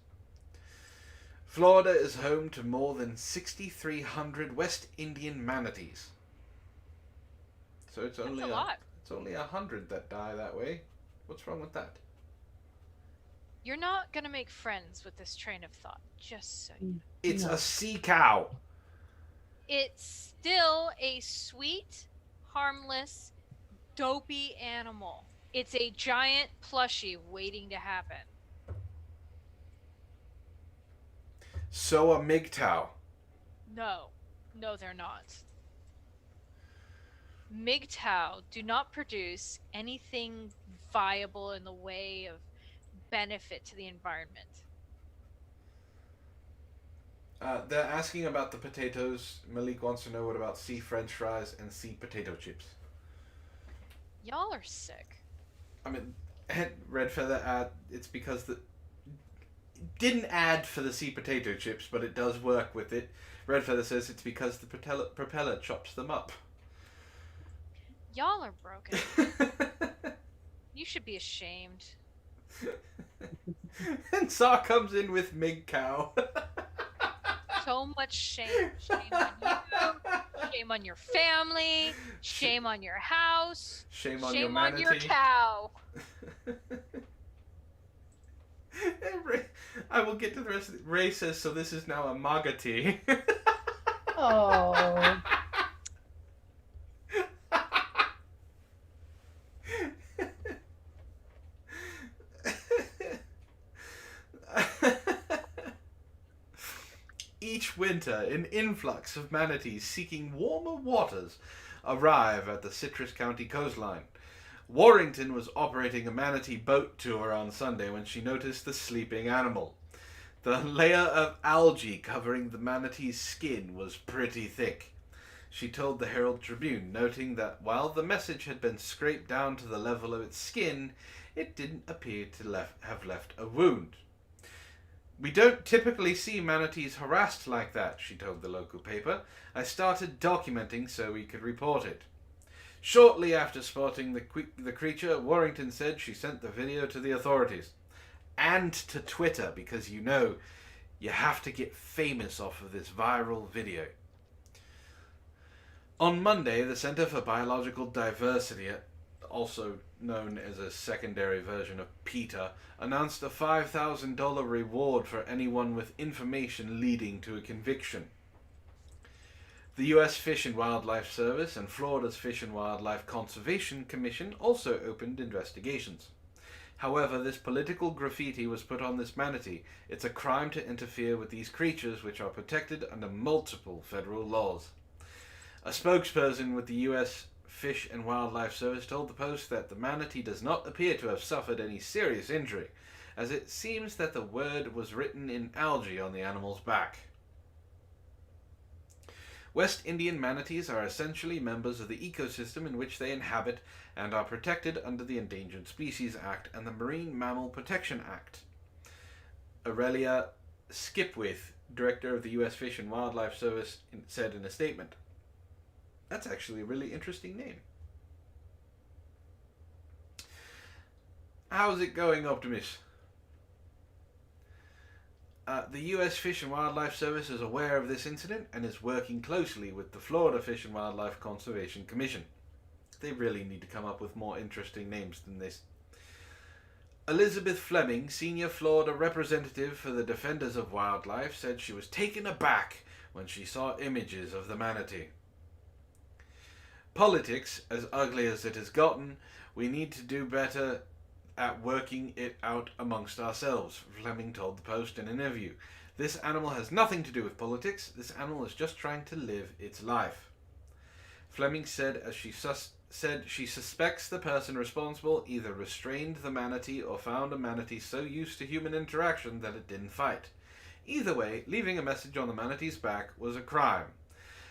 Florida is home to more than 6,300 West Indian manatees. So it's only a lot. It's only 100 that die that way. What's wrong with that? You're not gonna make friends with this train of thought, just so you know. It's a sea cow. It's still a sweet, harmless, dopey animal. It's a giant plushie waiting to happen. So a MGTOW. No, they're not. MGTOW do not produce anything viable in the way of benefit to the environment. They're asking about the potatoes. Malik wants to know what about sea french fries and sea potato chips. Y'all are sick. I mean, Red Feather it's because didn't add for the sea potato chips, but it does work with it. Red Feather says it's because the propeller chops them up. Y'all are broken. You should be ashamed. And Tsar comes in with Mig Cow. So much shame. Shame on you. Shame on your family. Shame on your house. Shame on shame your on your manatee. cow. I will get to the rest of it. Ray says, so this is now a MAGA tea. Oh. Each winter, an influx of manatees seeking warmer waters arrive at the Citrus County coastline. Warrington was operating a manatee boat tour on Sunday when she noticed the sleeping animal. The layer of algae covering the manatee's skin was pretty thick. She told the Herald Tribune, noting that while the message had been scraped down to the level of its skin, it didn't appear to have left a wound. "We don't typically see manatees harassed like that," she told the local paper. "I started documenting so we could report it." Shortly after spotting the creature, Warrington said she sent the video to the authorities. And to Twitter, because you have to get famous off of this viral video. On Monday, the Center for Biological Diversity, also known as a secondary version of PETA, announced a $5,000 reward for anyone with information leading to a conviction. The U.S. Fish and Wildlife Service and Florida's Fish and Wildlife Conservation Commission also opened investigations. However, this political graffiti was put on this manatee. It's a crime to interfere with these creatures, which are protected under multiple federal laws. A spokesperson with the U.S. Fish and Wildlife Service told the Post that the manatee does not appear to have suffered any serious injury, as it seems that the word was written in algae on the animal's back. West Indian manatees are essentially members of the ecosystem in which they inhabit and are protected under the Endangered Species Act and the Marine Mammal Protection Act. Aurelia Skipwith, director of the U.S. Fish and Wildlife Service, said in a statement, That's actually a really interesting name. How's it going, Optimus? The U.S. Fish and Wildlife Service is aware of this incident and is working closely with the Florida Fish and Wildlife Conservation Commission. They really need to come up with more interesting names than this. Elizabeth Fleming, senior Florida representative for the Defenders of Wildlife, said she was taken aback when she saw images of the manatee. Politics, as ugly as it has gotten, we need to do better at working it out amongst ourselves, Fleming told the Post in an interview. This animal has nothing to do with politics. This animal is just trying to live its life. Fleming said as she suspects the person responsible either restrained the manatee or found a manatee so used to human interaction that it didn't fight. Either way, leaving a message on the manatee's back was a crime.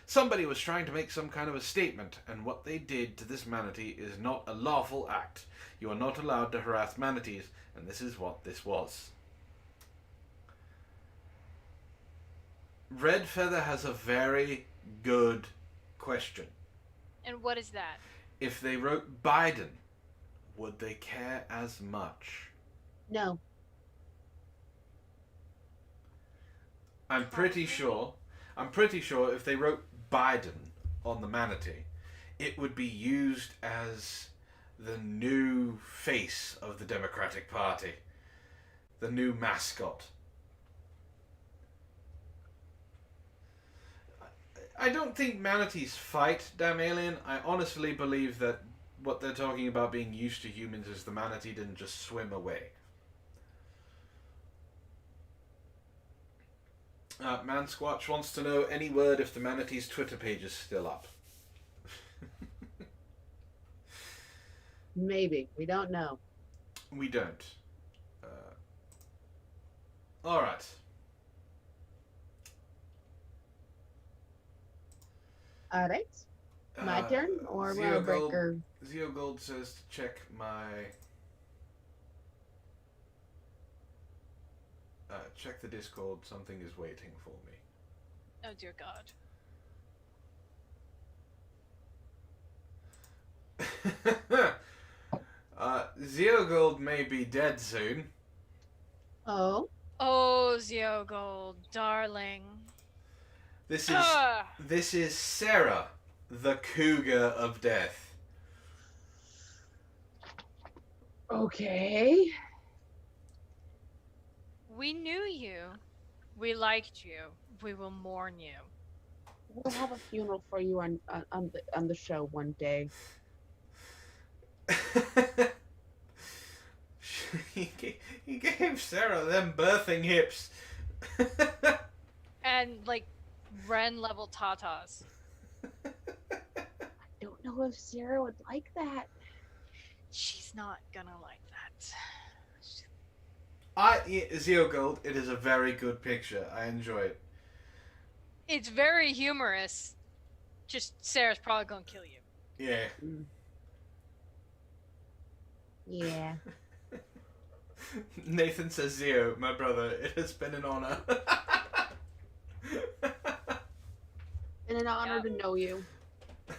Somebody was trying to make some kind of a statement, and what they did to this manatee is not a lawful act. You are not allowed to harass manatees, and this is what this was. Red Feather has a very good question. And what is that? If they wrote Biden, would they care as much? No. I'm pretty sure if they wrote Biden on the manatee, it would be used as the new face of the Democratic Party. The new mascot. I don't think manatees fight, damn alien. I honestly believe that what they're talking about being used to humans is the manatee didn't just swim away. Man Squatch wants to know any word if the manatee's Twitter page is still up. Maybe. We don't know. We don't. Alright. Alright. My turn? Or will Breaker? Zeo Gold says to check my... check the Discord. Something is waiting for me. Oh dear God. Zeo Gold may be dead soon. Oh. Oh, Zeo Gold, darling. This is Sarah, the cougar of death. Okay. We knew you. We liked you. We will mourn you. We'll have a funeral for you on the show one day. he gave Sarah them birthing hips. And like Wren level tatas. I don't know if Sarah would like that. She's not gonna like that. Zeo Gold, it is a very good picture. I enjoy it. It's very humorous. Just Sarah's probably gonna kill you. Yeah. Yeah. Nathan says, Zeo, my brother, it has been an honor. And an honor to know you.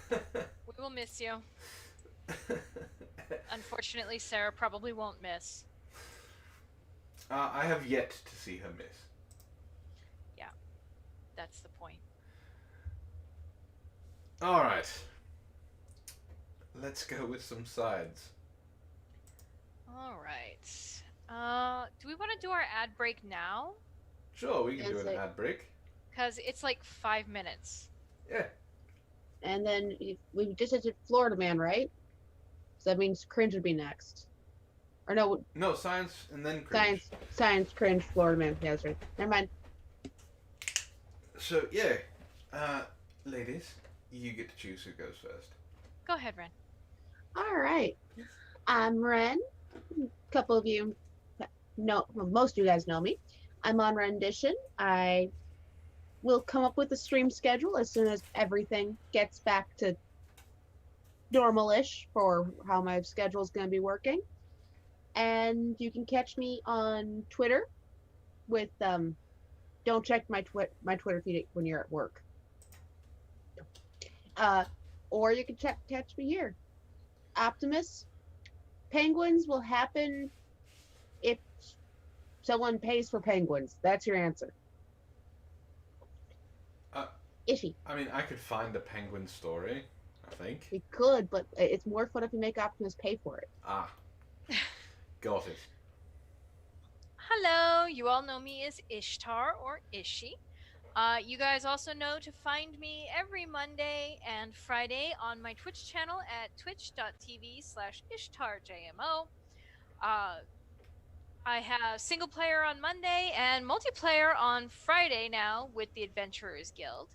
We will miss you. Unfortunately, Sarah probably won't miss. I have yet to see her miss. Yeah, that's the point. Alright. Let's go with some sides. Alright. Do we want to do our ad break now? Sure, we can do Yes, an ad break. Because it's like 5 minutes. Yeah. And then we just did Florida Man, right? So that means Cringe would be next. Or no, No, science and then Cringe. Science, Cringe, Florida Man. Yeah, that's right. Never mind. So, yeah. Ladies, you get to choose who goes first. Go ahead, Wren. All right. I'm Wren. A couple of you know, well, most of you guys know me. I'm on Rendition. I will come up with a stream schedule as soon as everything gets back to normal-ish for how my schedule is going to be working. And you can catch me on Twitter with don't check my Twitter feed when you're at work. Or you can catch me here. Optimus, penguins will happen if someone pays for penguins. That's your answer. Uh, Ishy. I mean, I could find a penguin story, I think. You could, but it's more fun if you make Optimus pay for it. Ah, got it. Hello, you all know me as Ishtar or Ishi. You guys also know to find me every Monday and Friday on my Twitch channel at twitch.tv/IshtarJMO. Uh, I have single player on Monday and multiplayer on Friday now with the Adventurers Guild.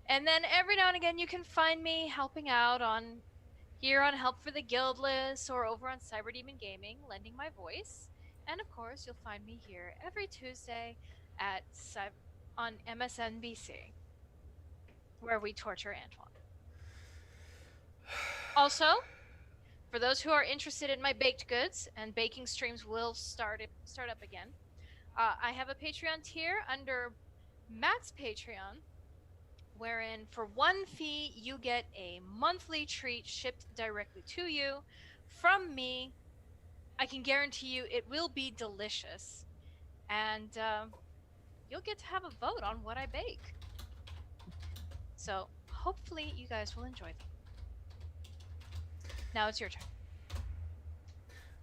And then every now and again you can find me helping out on here on Help for the Guildless or over on Cyberdemon Gaming, lending my voice. And of course, you'll find me here every Tuesday at on MSNBC, where we torture Antoine. Also, for those who are interested in my baked goods, and baking streams will start up again, I have a Patreon tier under Matt's Patreon, wherein for one fee you get a monthly treat shipped directly to you from me. I can guarantee you it will be delicious, and you'll get to have a vote on what I bake. So hopefully you guys will enjoy them. Now it's your turn.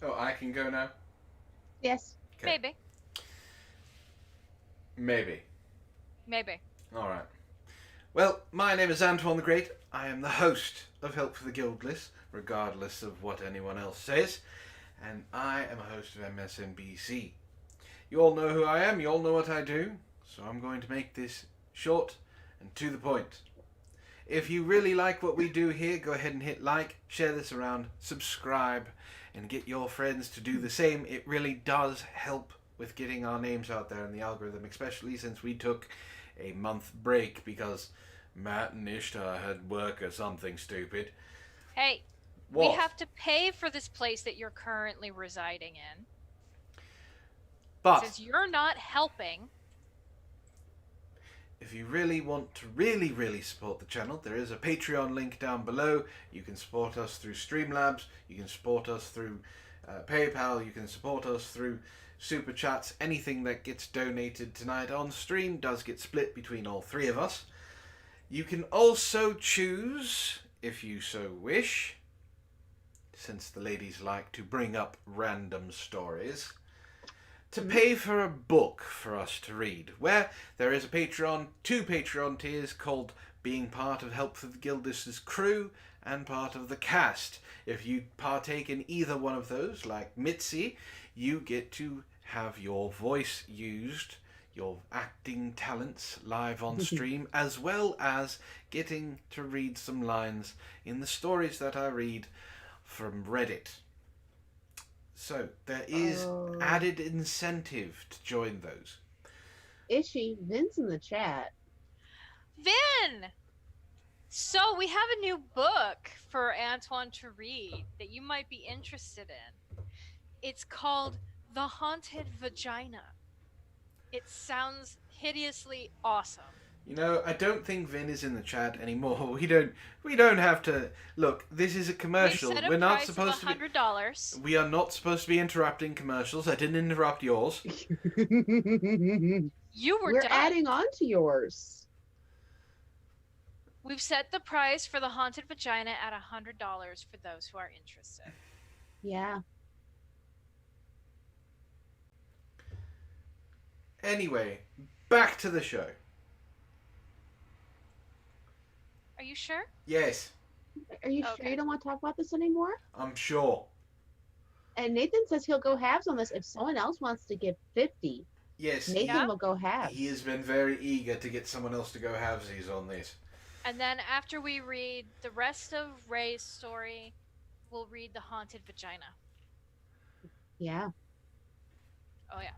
Oh, I can go now? Yes. Okay. Maybe. Maybe. Alright. Well, my name is Antoine the Great. I am the host of Help for the Guildless, regardless of what anyone else says. And I am a host of MSNBC. You all know who I am, you all know what I do, so I'm going to make this short and to the point. If you really like what we do here, go ahead and hit like, share this around, subscribe, and get your friends to do the same. It really does help with getting our names out there in the algorithm, especially since we took a month break because Matt and Ishtar had work or something stupid. Hey, what? We have to pay for this place that you're currently residing in. But since you're not helping, if you really want to really support the channel, there is a Patreon link down below. You can support us through Streamlabs, you can support us through PayPal, you can support us through Super Chats. Anything that gets donated tonight on stream does get split between all three of us. You can also choose, if you so wish, since the ladies like to bring up random stories, to pay for a book for us to read, where there is a Patreon, 2 Patreon tiers called being part of Help for the Guildless's crew and part of the cast. If you partake in either one of those, like Mitzi, you get to have your voice used, your acting talents live on stream, as well as getting to read some lines in the stories that I read from Reddit. So there is added incentive to join those. Ishy, Vin's in the chat. Vin! So we have a new book for Antoine to read that you might be interested in. It's called The Haunted Vagina. It sounds hideously awesome. You know, I don't think Vin is in the chat anymore. We don't have to look. This is a commercial. We're not supposed to be $100. We are not supposed to be interrupting commercials. I didn't interrupt yours. You were We're done. adding on to yours. We've set the price for The Haunted Vagina at $100 for those who are interested. Yeah. Anyway, back to the show. Are you sure? Yes, Are you sure you don't want to talk about this anymore? I'm sure. And Nathan says he'll go halves on this if someone else wants to give 50. Yes, Nathan will go halves. he has been very eager to get someone else to go halvesies on this. And then after we read the rest of Ray's story, we'll read The Haunted Vagina. Yeah. Oh, yeah.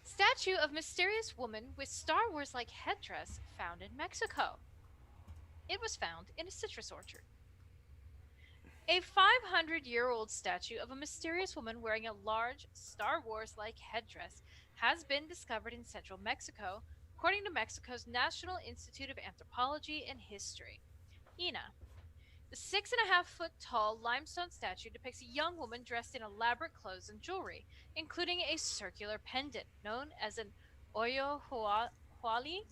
Statue of mysterious woman with Star Wars-like headdress found in Mexico. It was found in a citrus orchard. A 500-year-old statue of a mysterious woman wearing a large Star Wars-like headdress has been discovered in central Mexico, according to Mexico's National Institute of Anthropology and History. Ina. The 6.5-foot tall limestone statue depicts a young woman dressed in elaborate clothes and jewelry, including a circular pendant known as an oyo huali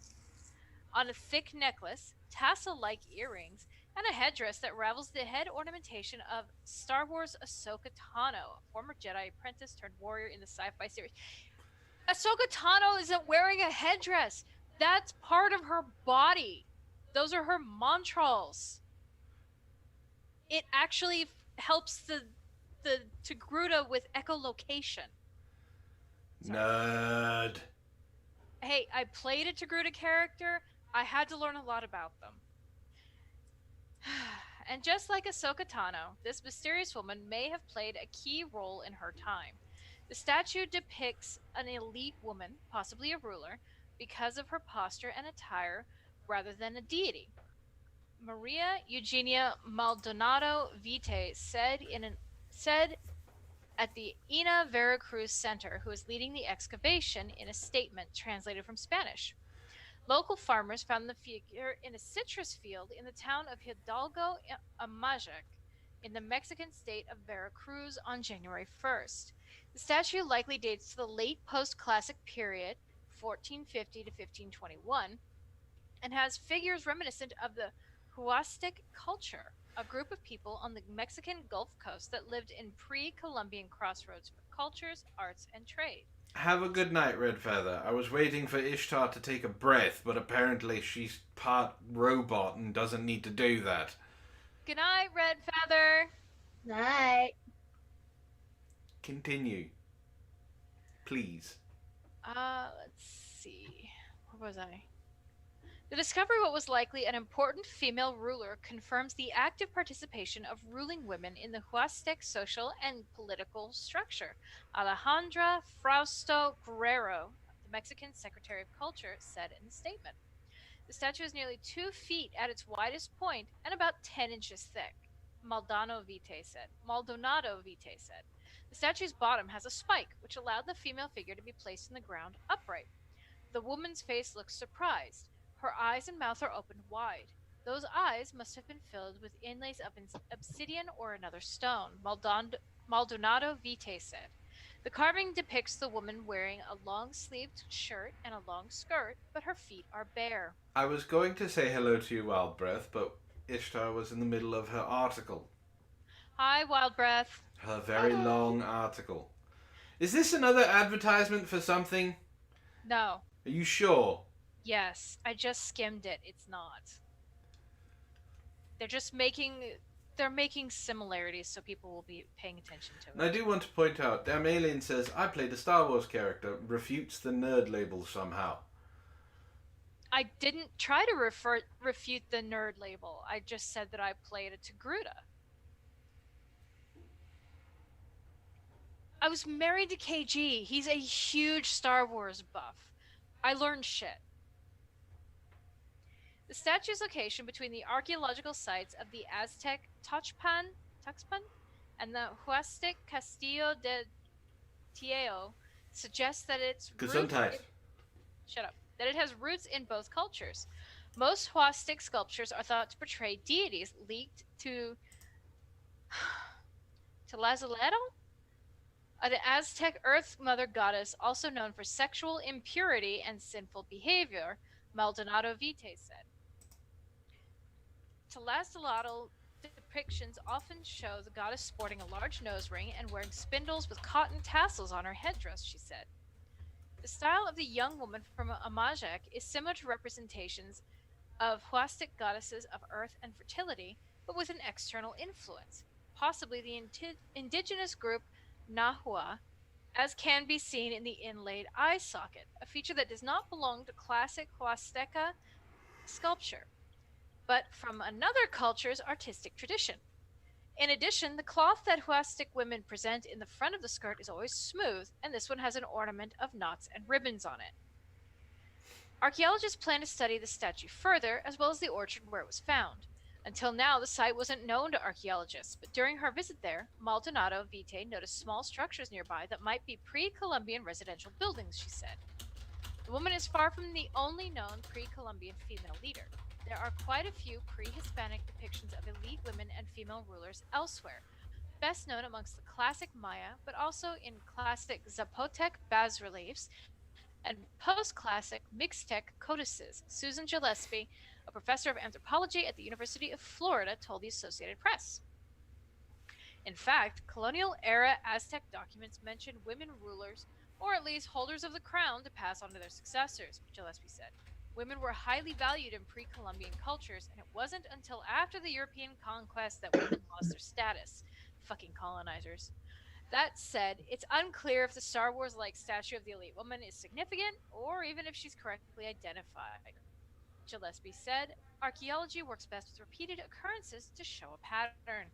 on a thick necklace, tassel-like earrings, and a headdress that ravels the head ornamentation of Star Wars Ahsoka Tano, a former Jedi apprentice turned warrior in the sci-fi series. Ahsoka Tano isn't wearing a headdress. That's part of her body. Those are her montrals. It actually helps the Togruta with echolocation. Sorry. Nerd. Hey, I played a Togruta character. I had to learn a lot about them. And just like Ahsoka Tano, this mysterious woman may have played a key role in her time. The statue depicts an elite woman, possibly a ruler, because of her posture and attire rather than a deity. Maria Eugenia Maldonado Vite said at the Ina Veracruz Center, who is leading the excavation, in a statement translated from Spanish. Local farmers found the figure in a citrus field in the town of Hidalgo Amajac in the Mexican state of Veracruz on January 1st. The statue likely dates to the late post-classic period, 1450 to 1521, and has figures reminiscent of the Huastec culture, a group of people on the Mexican Gulf Coast that lived in pre-Columbian crossroads for cultures, arts, and trade. Have a good night, Red Feather. I was waiting for Ishtar to take a breath, but apparently she's part robot and doesn't need to do that. Good night, Red Feather. Night. Continue. Please. Let's see. Where was I? The discovery of what was likely an important female ruler confirms the active participation of ruling women in the Huastec social and political structure. Alejandra Frausto Guerrero, the Mexican Secretary of Culture, said in the statement. The statue is nearly 2 feet at its widest point and about 10 inches thick, Maldonado Vite said. The statue's bottom has a spike, which allowed the female figure to be placed in the ground upright. The woman's face looks surprised. Her eyes and mouth are opened wide. Those eyes must have been filled with inlays of obsidian or another stone, Maldonado Vite said. The carving depicts the woman wearing a long-sleeved shirt and a long skirt, but her feet are bare. I was going to say hello to you, Wild Breath, but Ishtar was in the middle of her article. Hi, Wild Breath. Her very long article. Is this another advertisement for something? No. Are you sure? Yes, I just skimmed it. It's not. They're making similarities so people will be paying attention to it. And I do want to point out, Damn Alien says, I played a Star Wars character, refutes the nerd label somehow. I didn't try to refute the nerd label. I just said that I played a Togruta. I was married to KG. He's a huge Star Wars buff. I learned shit. The statue's location between the archaeological sites of the Aztec Tuxpan and the Huastec Castillo de Tieo suggests that that it has roots in both cultures. Most Huastec sculptures are thought to portray deities linked to Tlazoletl, an Aztec Earth Mother goddess, also known for sexual impurity and sinful behavior, Maldonado Vite said. Tlazolotl depictions often show the goddess sporting a large nose ring and wearing spindles with cotton tassels on her headdress, she said. The style of the young woman from Amajac is similar to representations of Huastec goddesses of earth and fertility, but with an external influence, possibly the indigenous group Nahua, as can be seen in the inlaid eye socket, a feature that does not belong to classic Huasteca sculpture, but from another culture's artistic tradition. In addition, the cloth that Huastec women present in the front of the skirt is always smooth, and this one has an ornament of knots and ribbons on it. Archaeologists plan to study the statue further, as well as the orchard where it was found. Until now, the site wasn't known to archaeologists, but during her visit there, Maldonado Vite noticed small structures nearby that might be pre-Columbian residential buildings, she said. The woman is far from the only known pre-Columbian female leader. There are quite a few pre-Hispanic depictions of elite women and female rulers elsewhere, best known amongst the classic Maya, but also in classic Zapotec bas-reliefs and post-classic Mixtec codices. Susan Gillespie, a professor of anthropology at the University of Florida, told the Associated Press. In fact, colonial-era Aztec documents mention women rulers, or at least holders of the crown, to pass on to their successors, Gillespie said. Women were highly valued in pre-Columbian cultures, and it wasn't until after the European conquest that women lost their status. Fucking colonizers. That said, it's unclear if the Star Wars-like statue of the elite woman is significant, or even if she's correctly identified. Gillespie said, archaeology works best with repeated occurrences to show a pattern.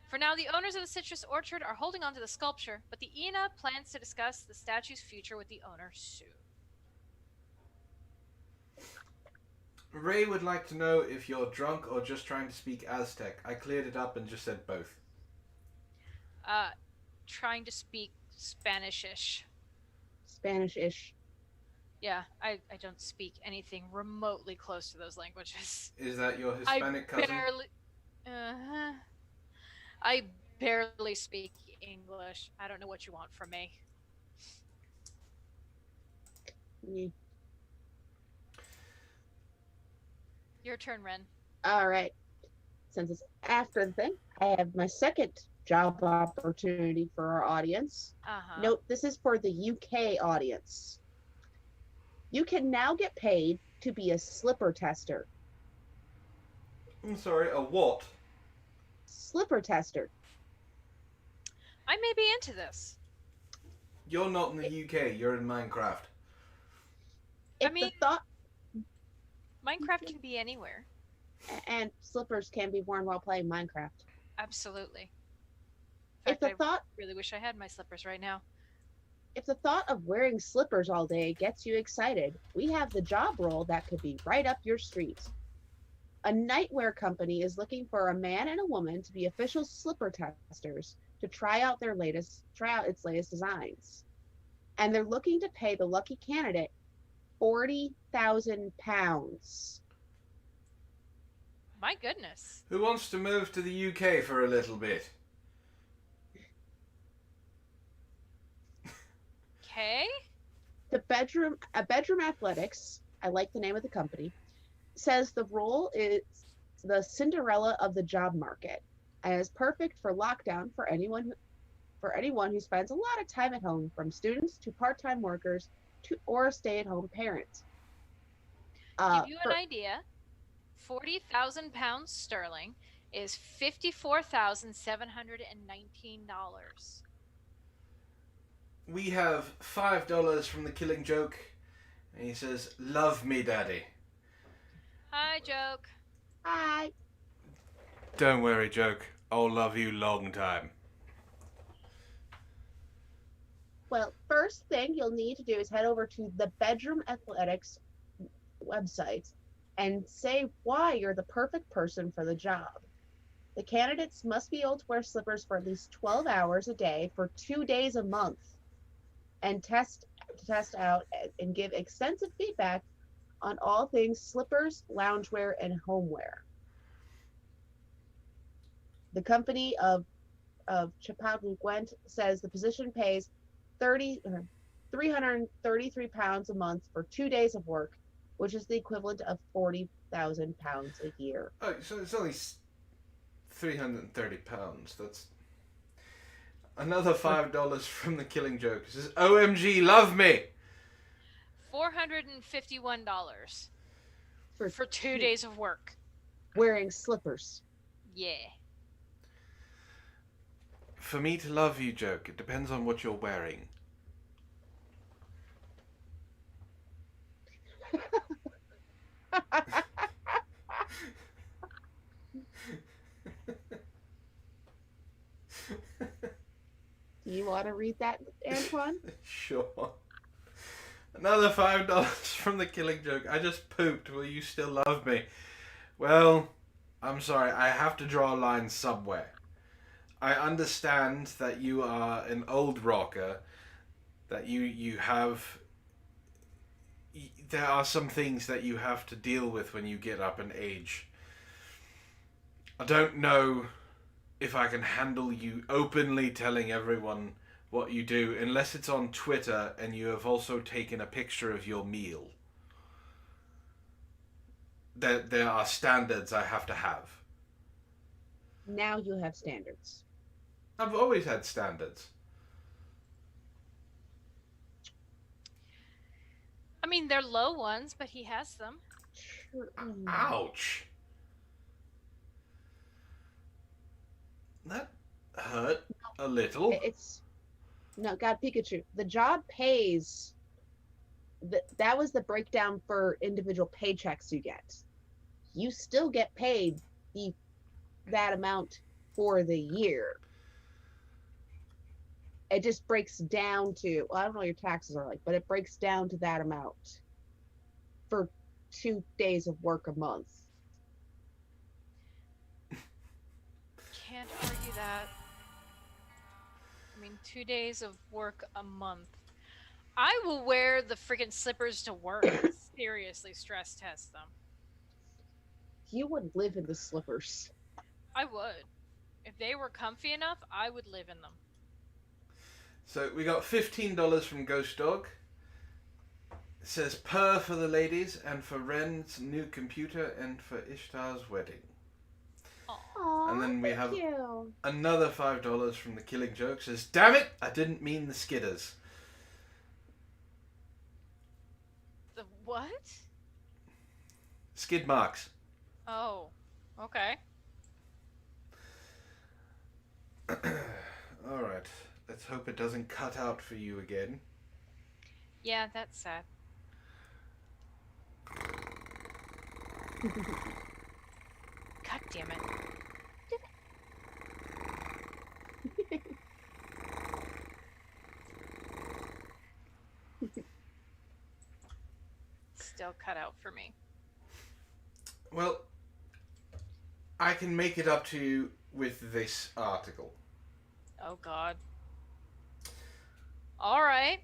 For now, the owners of the citrus orchard are holding on to the sculpture, but the INA plans to discuss the statue's future with the owner soon. Ray would like to know if you're drunk or just trying to speak Aztec. I cleared it up and just said both. Trying to speak Spanish-ish. Spanish-ish. Yeah, I don't speak anything remotely close to those languages. Is that your Hispanic cousin? I barely speak English. I don't know what you want from me. Yeah. Your turn, Wren. All right. Since it's after the thing, I have my second job opportunity for our audience. Note, this is for the UK audience. You can now get paid to be a slipper tester. I'm sorry, a what? Slipper tester. I may be into this. You're not in the UK, you're in Minecraft. Minecraft can be anywhere. And slippers can be worn while playing Minecraft. Absolutely. In fact, I really wish I had my slippers right now. If the thought of wearing slippers all day gets you excited, we have the job role that could be right up your street. A nightwear company is looking for a man and a woman to be official slipper testers to try out its latest designs. And they're looking to pay the lucky candidate £40,000. My goodness. Who wants to move to the UK for a little bit? Okay. Bedroom Athletics, I like the name of the company, says the role is the Cinderella of the job market and is perfect for lockdown for anyone who spends a lot of time at home, from students to part-time workers or a stay-at-home parent. Give you an idea, £40,000 sterling is $54,719. We have $5 from the Killing Joke, and he says, "Love me, Daddy." Hi, Joke. Hi. Don't worry, Joke. I'll love you long time. Well, first thing you'll need to do is head over to the Bedroom Athletics website and say why you're the perfect person for the job. The candidates must be able to wear slippers for at least 12 hours a day for 2 days a month and test out and give extensive feedback on all things slippers, loungewear, and homeware. The company of Chappell Gwent says the position pays £333 a month for 2 days of work, which is the equivalent of £40,000 a year. Oh, so it's only £330. That's another $5 from the Killing Joke. It says, "OMG, love me." $451 for 2 days of work. Wearing slippers. Yeah. For me to love you, Joke, it depends on what you're wearing. Do you want to read that, Antoine? Sure. Another $5 from the Killing Joke. I just pooped. Will you still love me? Well, I'm sorry. I have to draw a line somewhere. I understand that you are an old rocker, that you have... there are some things that you have to deal with when you get up in age. I don't know if I can handle you openly telling everyone what you do, unless it's on Twitter and you have also taken a picture of your meal. There are standards I have to have. Now you have standards. I've always had standards. I mean, they're low ones, but he has them. Ouch. That hurt a little. No, God, Pikachu. The job pays. That was the breakdown for individual paychecks you get. You still get paid that amount for the year. It just breaks down to, well, I don't know what your taxes are like, but it breaks down to that amount for 2 days of work a month. Can't argue that. I mean, 2 days of work a month. I will wear the freaking slippers to work. Seriously, stress test them. You would live in the slippers. I would. If they were comfy enough, I would live in them. So we got $15 from Ghost Dog. It says purr for the ladies and for Wren's new computer and for Ishtar's wedding. Aww, And then we thank have you. another $5 from the Killing Joke. Says, damn it, I didn't mean the skidders. The what? Skid marks. Oh, okay. Alright, let's hope it doesn't cut out for you again. Yeah, that's sad. God damn it. Still cut out for me. Well, I can make it up to you with this article. Oh god. Alright.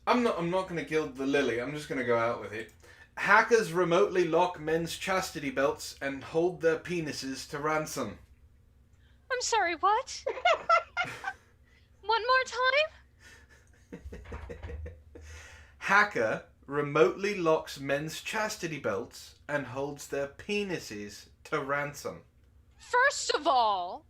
I'm not going to gild the lily, I'm just going to go out with it. Hackers remotely lock men's chastity belts and hold their penises to ransom. I'm sorry, what? One more time? Hacker remotely locks men's chastity belts and holds their penises to ransom. First of all,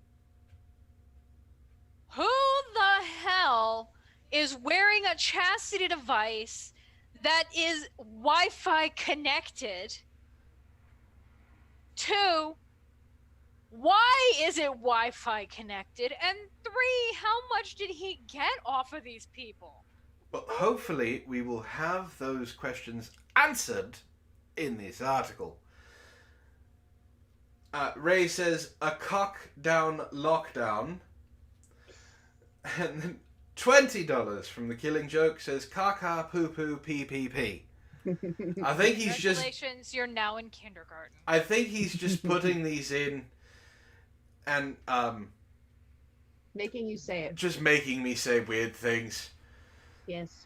who the hell is wearing a chastity device that is Wi-Fi connected? 2, why is it Wi-Fi connected? And 3, how much did he get off of these people? Well, hopefully we will have those questions answered in this article. Ray says, a cock down lockdown. And then $20 from the Killing Joke says, caca poo poo pee pee pee. I think he's just... Congratulations, you're now in kindergarten. I think he's just putting these in and Making you say it. just making me say weird things. Yes.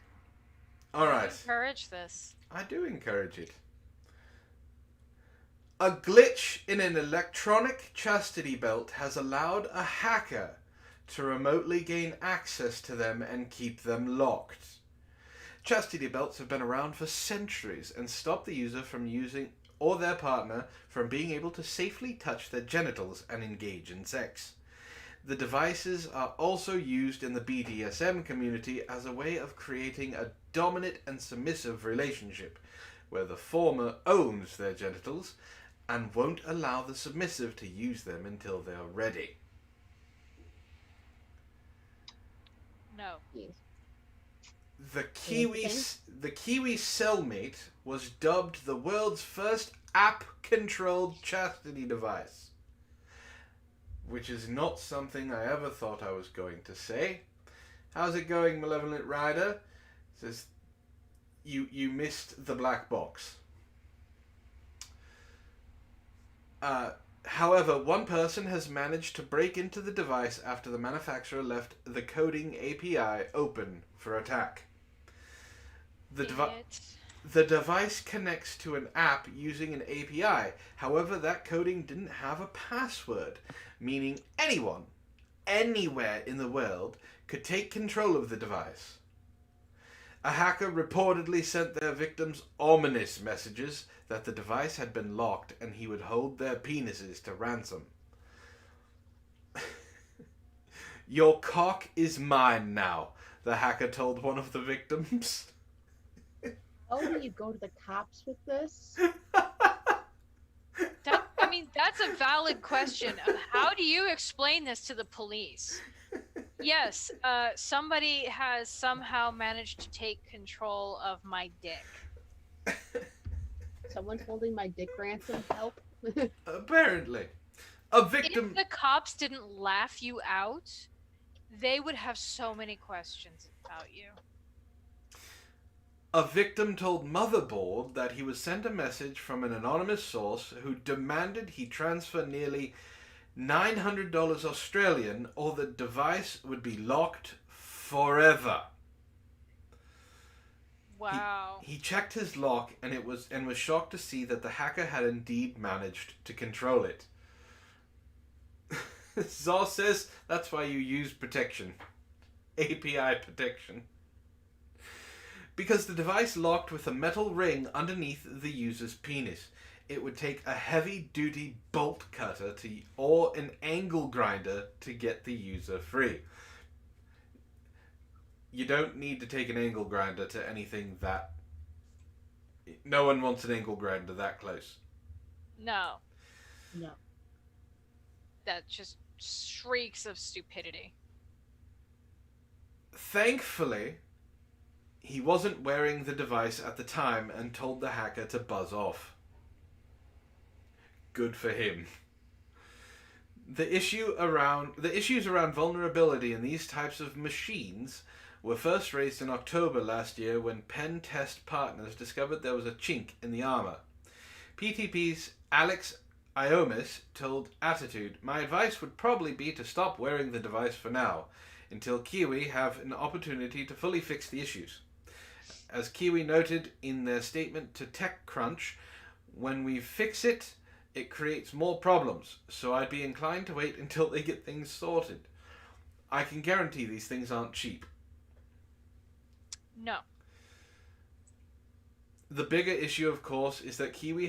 Alright. Encourage this. I do encourage it. A glitch in an electronic chastity belt has allowed a hacker to remotely gain access to them and keep them locked. Chastity belts have been around for centuries and stop the user from using or their partner from being able to safely touch their genitals and engage in sex. The devices are also used in the BDSM community as a way of creating a dominant and submissive relationship, where the former owns their genitals and won't allow the submissive to use them until they are ready. No. Yes. The Kiwi Cellmate was dubbed the world's first app-controlled chastity device, which is not something I ever thought I was going to say. How's it going, Malevolent Rider? It says, you missed the black box. However, one person has managed to break into the device after the manufacturer left the coding API open for attack. The, Idiot. the device connects to an app using an API. However, that coding didn't have a password, meaning anyone, anywhere in the world, could take control of the device. A hacker reportedly sent their victims ominous messages that the device had been locked and he would hold their penises to ransom. Your cock is mine now, the hacker told one of the victims. Oh, do you go to the cops with this? That's a valid question. How do you explain this to the police? Yes, somebody has somehow managed to take control of my dick. Someone's holding my dick ransom. Help. Apparently. A victim. If the cops didn't laugh you out, they would have so many questions about you. A victim told Motherboard that he was sent a message from an anonymous source who demanded he transfer nearly $900 Australian or the device would be locked forever. Wow. He checked his lock and was shocked to see that the hacker had indeed managed to control it. Zor says that's why you use protection. API protection. Because the device locked with a metal ring underneath the user's penis. It would take a heavy-duty bolt cutter or an angle grinder to get the user free. You don't need to take an angle grinder to anything that... No one wants an angle grinder that close. No. No. That just shrieks of stupidity. Thankfully, he wasn't wearing the device at the time and told the hacker to buzz off. Good for him. The issues around vulnerability in these types of machines were first raised in October last year when pen test partners discovered there was a chink in the armor. PTP's Alex Iomis told Attitude, "My advice would probably be to stop wearing the device for now, until Kiwi have an opportunity to fully fix the issues." As Kiwi noted in their statement to TechCrunch, "When we fix it, it creates more problems, so I'd be inclined to wait until they get things sorted. I can guarantee these things aren't cheap." No. The bigger issue, of course, is that Kiwi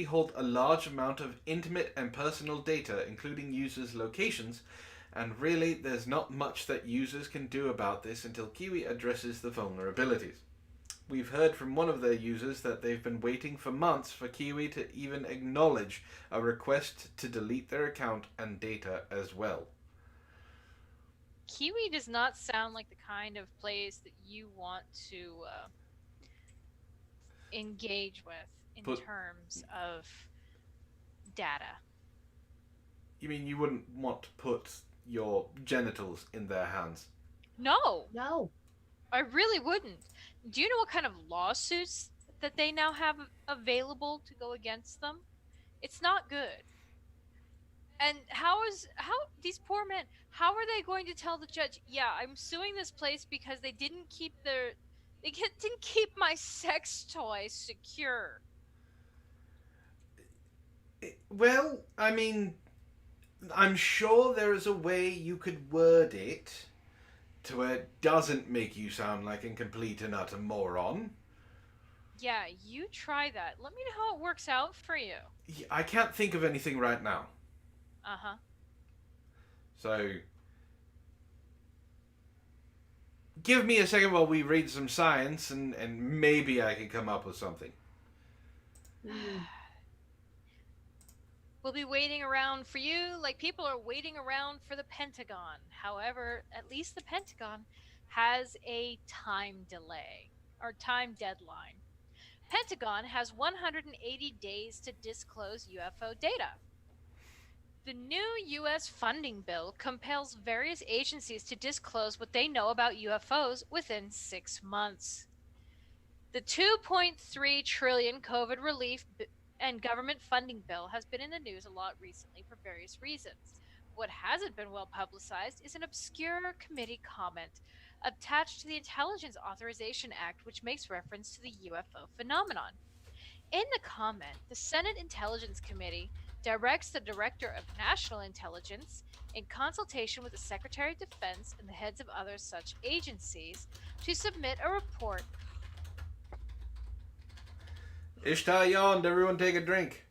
hold a large amount of intimate and personal data, including users' locations, and really there's not much that users can do about this until Kiwi addresses the vulnerabilities. We've heard from one of their users that they've been waiting for months for Kiwi to even acknowledge a request to delete their account and data as well. Kiwi does not sound like the kind of place that you want to engage with in terms of data. You mean you wouldn't want to put your genitals in their hands? No, No. I really wouldn't. Do you know what kind of lawsuits that they now have available to go against them? It's not good. And how these poor men, how are they going to tell the judge, "Yeah, I'm suing this place because they didn't keep my sex toys secure"? Well, I mean, I'm sure there is a way you could word it to where it doesn't make you sound like a complete and utter moron. Yeah, you try that. Let me know how it works out for you. I can't think of anything right now. Uh-huh. So, give me a second while we read some science and maybe I can come up with something. We'll be waiting around for you like people are waiting around for the Pentagon. However, at least the Pentagon has a time delay or time deadline. Pentagon has 180 days to disclose UFO data. The new U.S. funding bill compels various agencies to disclose what they know about UFOs within 6 months. The $2.3 trillion COVID relief and government funding bill has been in the news a lot recently for various reasons. What hasn't been well publicized is an obscure committee comment attached to the Intelligence Authorization Act, which makes reference to the UFO phenomenon. In the comment, the Senate Intelligence Committee directs the Director of National Intelligence, in consultation with the Secretary of Defense and the heads of other such agencies, to submit a report. Ishtar yawned. Everyone take a drink.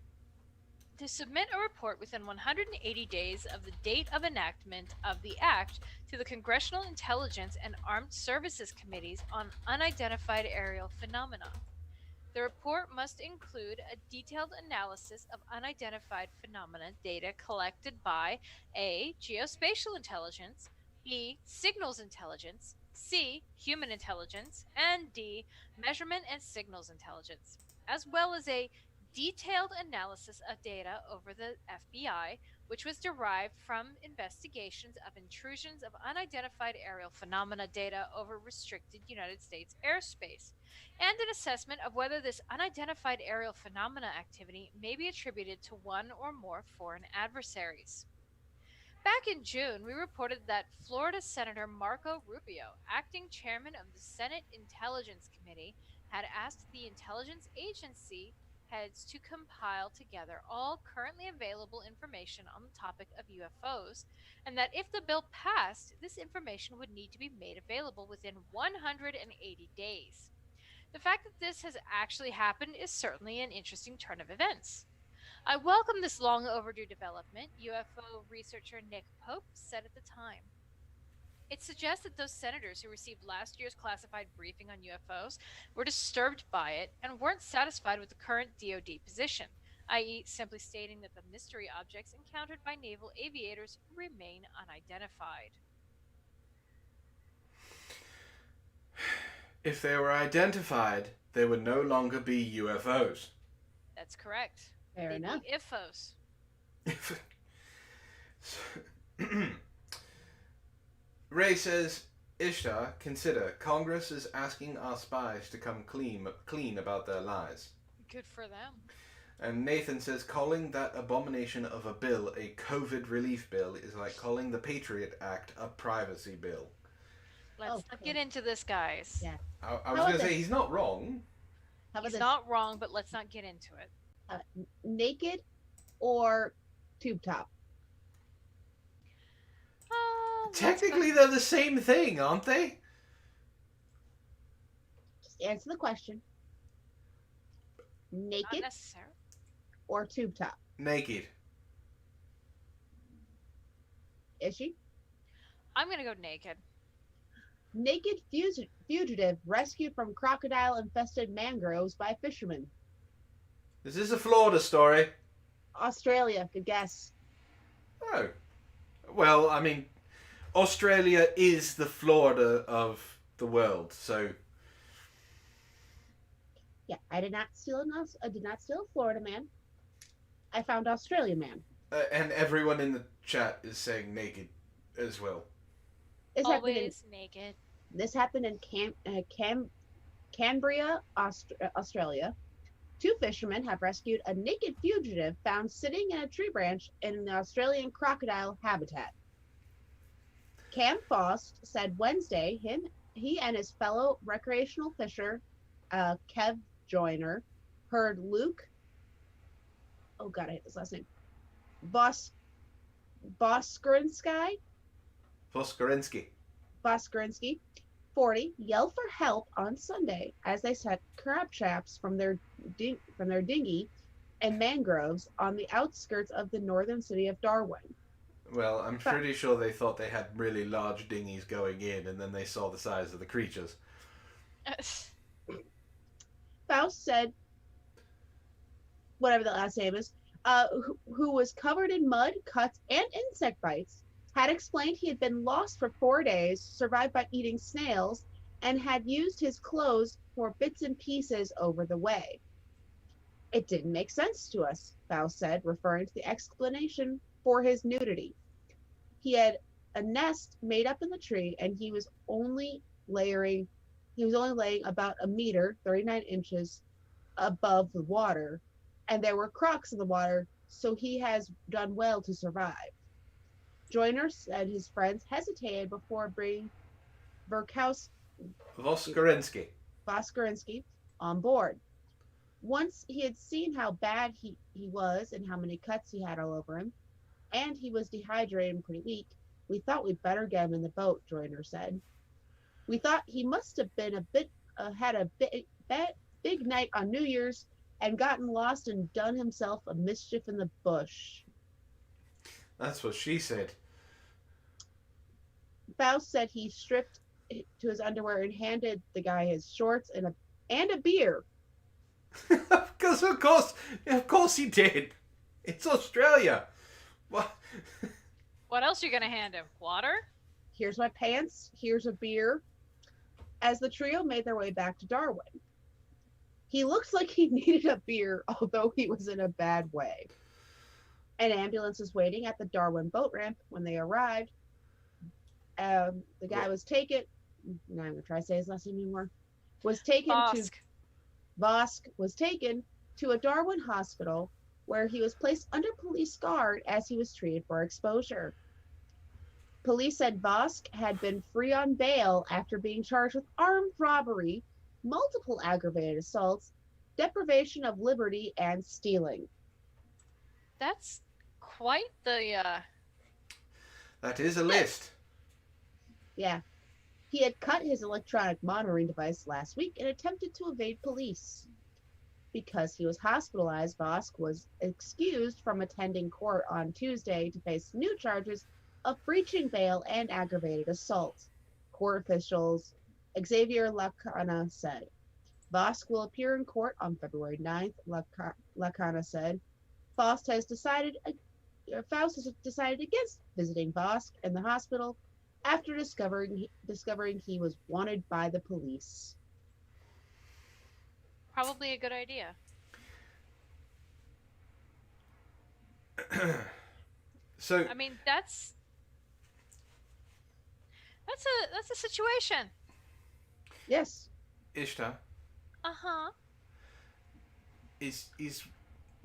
To submit a report within 180 days of the date of enactment of the Act to the Congressional Intelligence and Armed Services Committees on Unidentified Aerial Phenomena. The report must include a detailed analysis of unidentified phenomena data collected by A. Geospatial intelligence, B. Signals intelligence, C. Human intelligence, and D. Measurement and signals intelligence, as well as a detailed analysis of data over the FBI, which was derived from investigations of intrusions of unidentified aerial phenomena data over restricted United States airspace, and an assessment of whether this unidentified aerial phenomena activity may be attributed to one or more foreign adversaries. Back in June, we reported that Florida Senator Marco Rubio, acting chairman of the Senate Intelligence Committee, had asked the intelligence agency heads to compile together all currently available information on the topic of UFOs, and that if the bill passed, this information would need to be made available within 180 days. The fact that this has actually happened is certainly an interesting turn of events. I welcome this long overdue development, UFO researcher Nick Pope said at the time. It suggests that those senators who received last year's classified briefing on UFOs were disturbed by it and weren't satisfied with the current DoD position, i.e., simply stating that the mystery objects encountered by naval aviators remain unidentified. If they were identified, they would no longer be UFOs. That's correct. Fair They'd enough. be IFOs. Ray says, Ishtar, consider Congress is asking our spies to come clean about their lies. Good for them. And Nathan says, calling that abomination of a bill a COVID relief bill is like calling the Patriot Act a privacy bill. Let's not get into this, guys. Yeah. I was going to say, he's not wrong. How about He's this? not wrong, but let's not get into it. Naked or tube top? Technically, they're the same thing, aren't they? Just answer the question. Not Naked necessarily. or tube top? Naked. Is she? I'm going to go naked. Naked fugitive rescued from crocodile-infested mangroves by fishermen. Is this a Florida story? Australia, good guess. Oh. Well, I mean, Australia is the Florida of the world, so... Yeah, I did not steal a Florida man. I found Australian man. And everyone in the chat is saying naked as well. Always naked. This happened in Canberra, Australia. 2 fishermen have rescued a naked fugitive found sitting in a tree branch in the Australian crocodile habitat. Cam Faust said Wednesday he and his fellow recreational fisher, Kev Joyner, heard Luke, oh god, I hate this last name, Voskerinsky, 40, yelled for help on Sunday as they set crab traps from their dinghy and mangroves on the outskirts of the northern city of Darwin. Well, I'm pretty sure they thought they had really large dinghies going in, and then they saw the size of the creatures. Faust said, whatever the last name is, who was covered in mud, cuts, and insect bites, had explained he had been lost for 4 days, survived by eating snails, and had used his clothes for bits and pieces over the way. It didn't make sense to us, Faust said, referring to the explanation for his nudity. He had a nest made up in the tree, and he was only laying about a meter, 39 inches above the water, and there were crocs in the water, so he has done well to survive. Joyner said his friends hesitated before Voskerinsky on board. Once he had seen how bad he was and how many cuts he had all over him, and he was dehydrated and pretty weak, we thought we'd better get him in the boat, Joyner said. We thought he must have been had a big night on New Year's and gotten lost and done himself a mischief in the bush. That's what she said. Faust said he stripped to his underwear and handed the guy his shorts and a beer. Because of course he did. It's Australia. What? What else are you gonna hand him? Water? Here's my pants. Here's a beer. As the trio made their way back to Darwin, he looked like he needed a beer, although he was in a bad way. An ambulance was waiting at the Darwin boat ramp when they arrived. The guy was taken. No, I'm gonna try to say his last name anymore. Vosk was taken to a Darwin hospital where he was placed under police guard as he was treated for exposure. Police said Vosk had been free on bail after being charged with armed robbery, multiple aggravated assaults, deprivation of liberty, and stealing. That's quite the That is a list. Yeah. He had cut his electronic monitoring device last week and attempted to evade police. Because he was hospitalized, Vosk was excused from attending court on Tuesday to face new charges of breaching bail and aggravated assault. Court officials Xavier Lacana said. Vosk will appear in court on February 9th, Lacana said. Faust has decided against visiting Vosk in the hospital after discovering he was wanted by the police. probably a good idea. So I mean, that's a situation. Yes. Ishtar, Uh-huh. is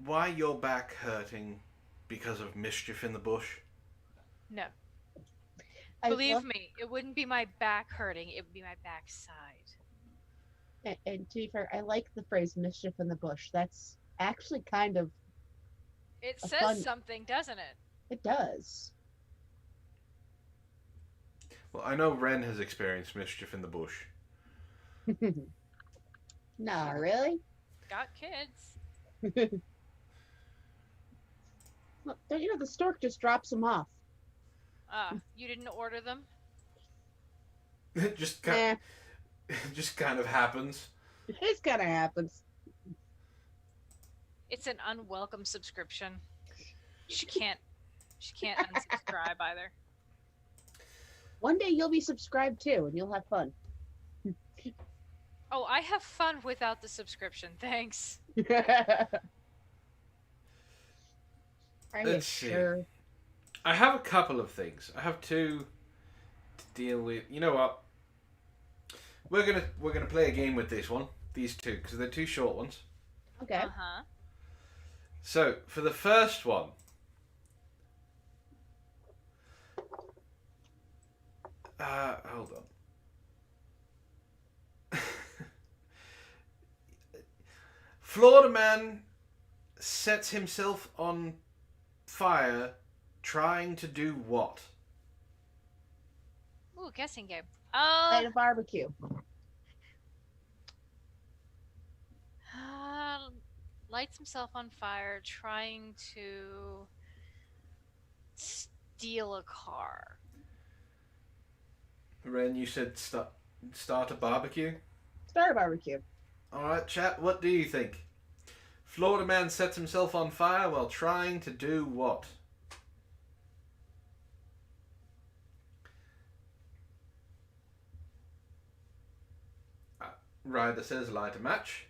why your back hurting because of mischief in the bush? No. Believe me, it wouldn't be my back hurting, it would be my backside. And to be fair, I like the phrase mischief in the bush. That's actually kind of, It A says fun- something, doesn't it? it does. Well, I know Wren has experienced mischief in the bush. Nah, really? Got kids. Look, don't you know the stork just drops them off? You didn't order them? It just Nah, just kind of happens. it just kind of happens. It's an unwelcome subscription. She can't unsubscribe either. One day you'll be subscribed too, and you'll have fun. Oh, I have fun without the subscription, thanks. Are you Let's see. sure? I have a couple of things. I have two to deal with. You know what? We're gonna play a game with this one. These two, because they're two short ones. Okay. Uh-huh. So for the first one, hold on. Florida man sets himself on fire trying to do what? Ooh, guessing game. At a barbecue. Lights himself on fire trying to steal a car. Wren, you said start a barbecue? Start a barbecue. Alright, chat, what do you think? Florida man sets himself on fire while trying to do what? Ryder says light a match.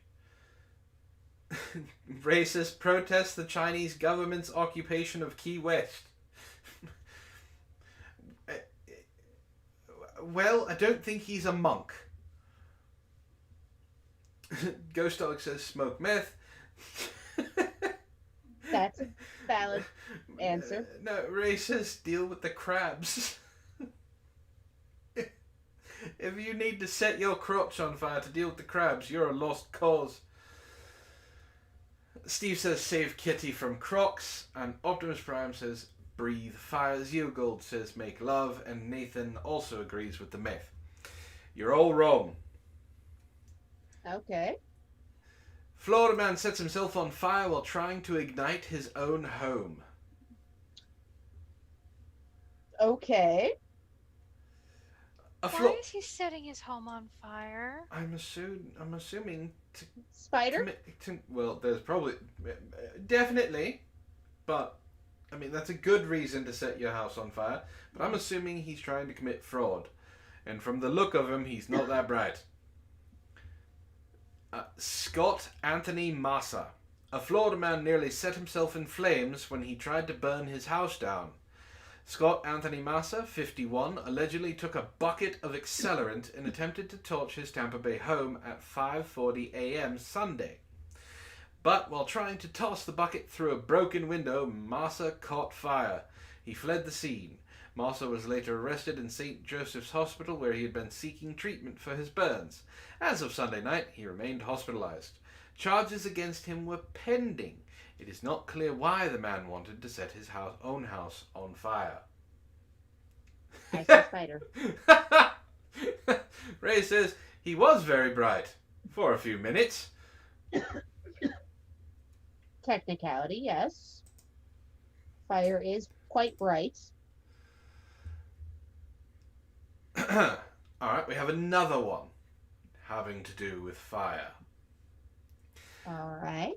Racist protest the Chinese government's occupation of Key West. Well, I don't think he's a monk. Ghost Dog says smoke meth. That's a valid answer. No, racist, deal with the crabs. If you need to set your crotch on fire to deal with the crabs, you're a lost cause. Steve says save Kitty from Crocs, and Optimus Prime says breathe fire. Zeogold says make love, and Nathan also agrees with the myth. You're all wrong. Okay. Florida man sets himself on fire while trying to ignite his own home. Okay. Why is he setting his home on fire? I'm assuming to Spider? well, there's probably definitely, but I mean that's a good reason to set your house on fire. But I'm assuming he's trying to commit fraud, and from the look of him, he's not that bright. Scott Anthony Massa, a Florida man, nearly set himself in flames when he tried to burn his house down. Scott Anthony Massa, 51, allegedly took a bucket of accelerant and attempted to torch his Tampa Bay home at 5:40 a.m. Sunday. But while trying to toss the bucket through a broken window, Massa caught fire. He fled the scene. Massa was later arrested in St. Joseph's Hospital, where he had been seeking treatment for his burns. As of Sunday night, he remained hospitalized. Charges against him were pending. It is not clear why the man wanted to set his own house on fire. I see Spider. Ray says he was very bright for a few minutes. Technicality, yes. Fire is quite bright. Alright, we have another one having to do with fire. Alright.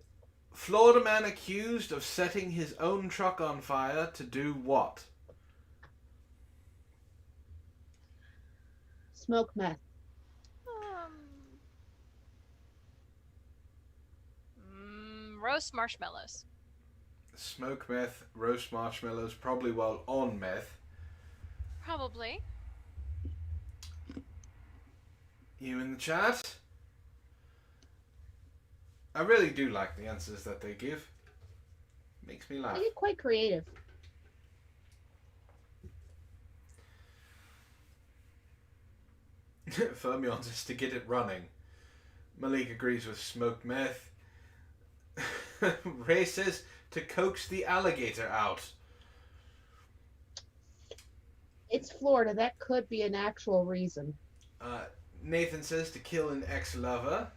Florida man accused of setting his own truck on fire to do what? Smoke meth. Roast marshmallows. Smoke meth, roast marshmallows, probably while on meth. Probably. You in the chat? I really do like the answers that they give. Makes me laugh. They get quite creative. Fermion says to get it running. Malik agrees with smoked meth. Ray says to coax the alligator out. It's Florida. That could be an actual reason. Nathan says to kill an ex-lover.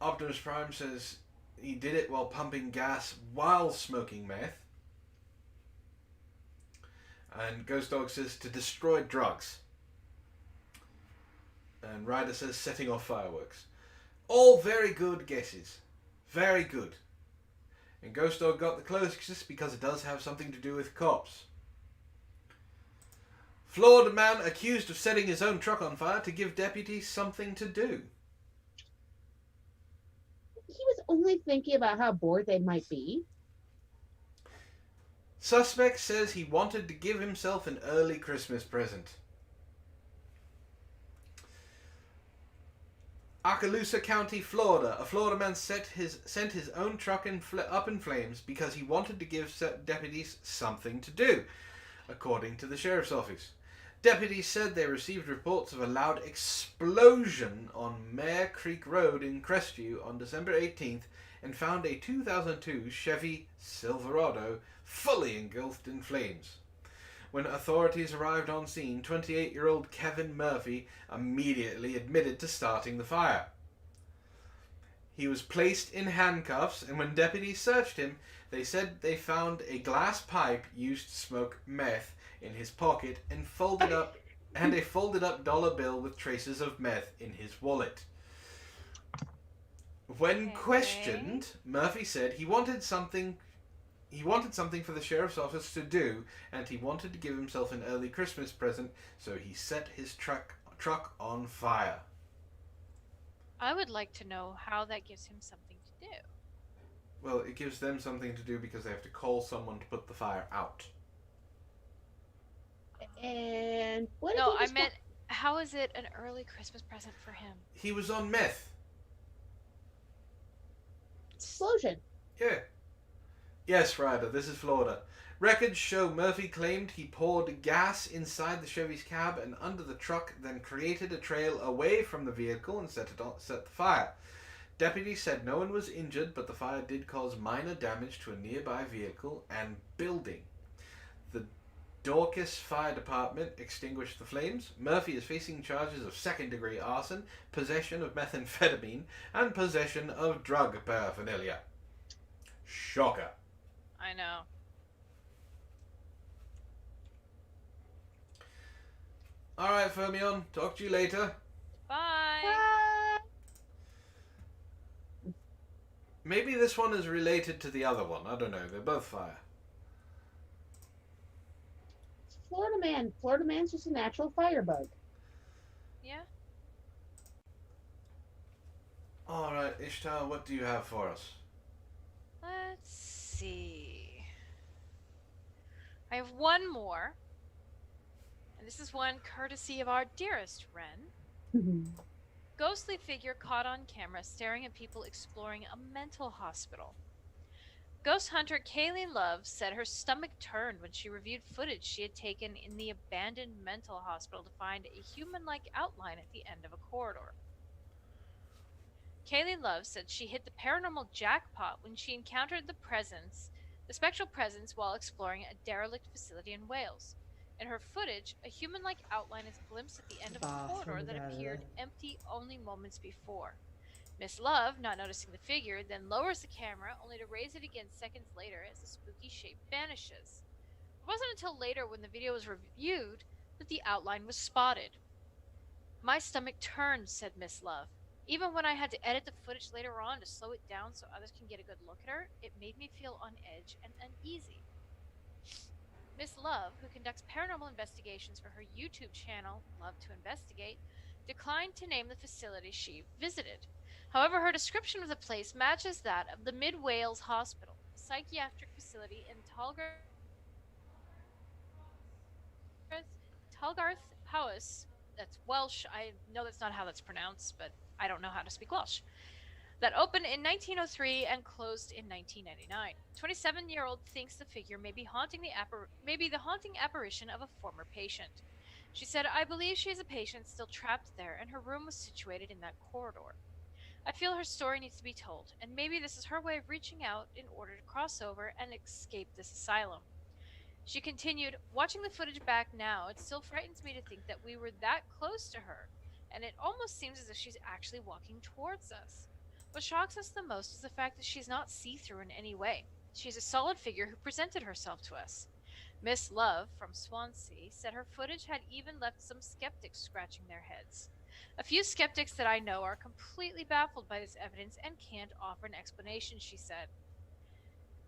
Optimus Prime says he did it while pumping gas while smoking meth. And Ghost Dog says to destroy drugs. And Ryder says setting off fireworks. All very good guesses. Very good. And Ghost Dog got the closest because it does have something to do with cops. Florida man accused of setting his own truck on fire to give deputies something to do. He was only thinking about how bored they might be. Suspect says he wanted to give himself an early Christmas present. Okaloosa County, Florida. A Florida man sent his own truck up in flames because he wanted to give deputies something to do, according to the sheriff's office. Deputies said they received reports of a loud explosion on Mare Creek Road in Crestview on December 18th and found a 2002 Chevy Silverado fully engulfed in flames. When authorities arrived on scene, 28-year-old Kevin Murphy immediately admitted to starting the fire. He was placed in handcuffs, and when deputies searched him, they said they found a glass pipe used to smoke meth in his pocket and a folded up dollar bill with traces of meth in his wallet. When questioned, Murphy said he wanted something for the sheriff's office to do, and he wanted to give himself an early Christmas present, so he set his truck on fire. I would like to know how that gives him something to do. Well, it gives them something to do because they have to call someone to put the fire out. And what? No, I meant, how is it an early Christmas present for him? He was on meth. Explosion. Yeah. Yes, Ryder, this is Florida. Records show Murphy claimed he poured gas inside the Chevy's cab and under the truck, then created a trail away from the vehicle and set the fire. Deputies said no one was injured, but the fire did cause minor damage to a nearby vehicle and building. The Dorcas Fire Department extinguished the flames. Murphy is facing charges of second-degree arson, possession of methamphetamine, and possession of drug paraphernalia. Shocker. I know. Alright, Fermion, talk to you later. Bye. Ah! Maybe this one is related to the other one. I don't know. They're both fire. Florida man. Florida man's just a natural firebug. Yeah. Alright, Ishtar, what do you have for us? Let's see. I have one more. And this is one courtesy of our dearest Wren. Ghostly figure caught on camera staring at people exploring a mental hospital. Ghost hunter Kaylee Love said her stomach turned when she reviewed footage she had taken in the abandoned mental hospital to find a human-like outline at the end of a corridor. Kaylee Love said she hit the paranormal jackpot when she encountered the spectral presence while exploring a derelict facility in Wales. In her footage, a human-like outline is glimpsed at the end of a corridor that appeared empty only moments before. Miss Love, not noticing the figure, then lowers the camera only to raise it again seconds later as the spooky shape vanishes. It wasn't until later when the video was reviewed that the outline was spotted. My stomach turned, said Miss Love. Even when I had to edit the footage later on to slow it down so others can get a good look at her, it made me feel on edge and uneasy. Miss Love, who conducts paranormal investigations for her YouTube channel, Love to Investigate, declined to name the facility she visited. However, her description of the place matches that of the Mid Wales Hospital, a psychiatric facility in Talgarth Powys. That's Welsh. I know that's not how that's pronounced, but I don't know how to speak Welsh. That opened in 1903 and closed in 1999. 27-year-old thinks the figure may be the haunting apparition of a former patient. She said, "I believe she is a patient still trapped there, and her room was situated in that corridor. I feel her story needs to be told, and maybe this is her way of reaching out in order to cross over and escape this asylum." She continued, "Watching the footage back now, it still frightens me to think that we were that close to her, and it almost seems as if she's actually walking towards us. What shocks us the most is the fact that she's not see-through in any way. She's a solid figure who presented herself to us." Miss Love, from Swansea, said her footage had even left some skeptics scratching their heads. "A few skeptics that I know are completely baffled by this evidence and can't offer an explanation," she said.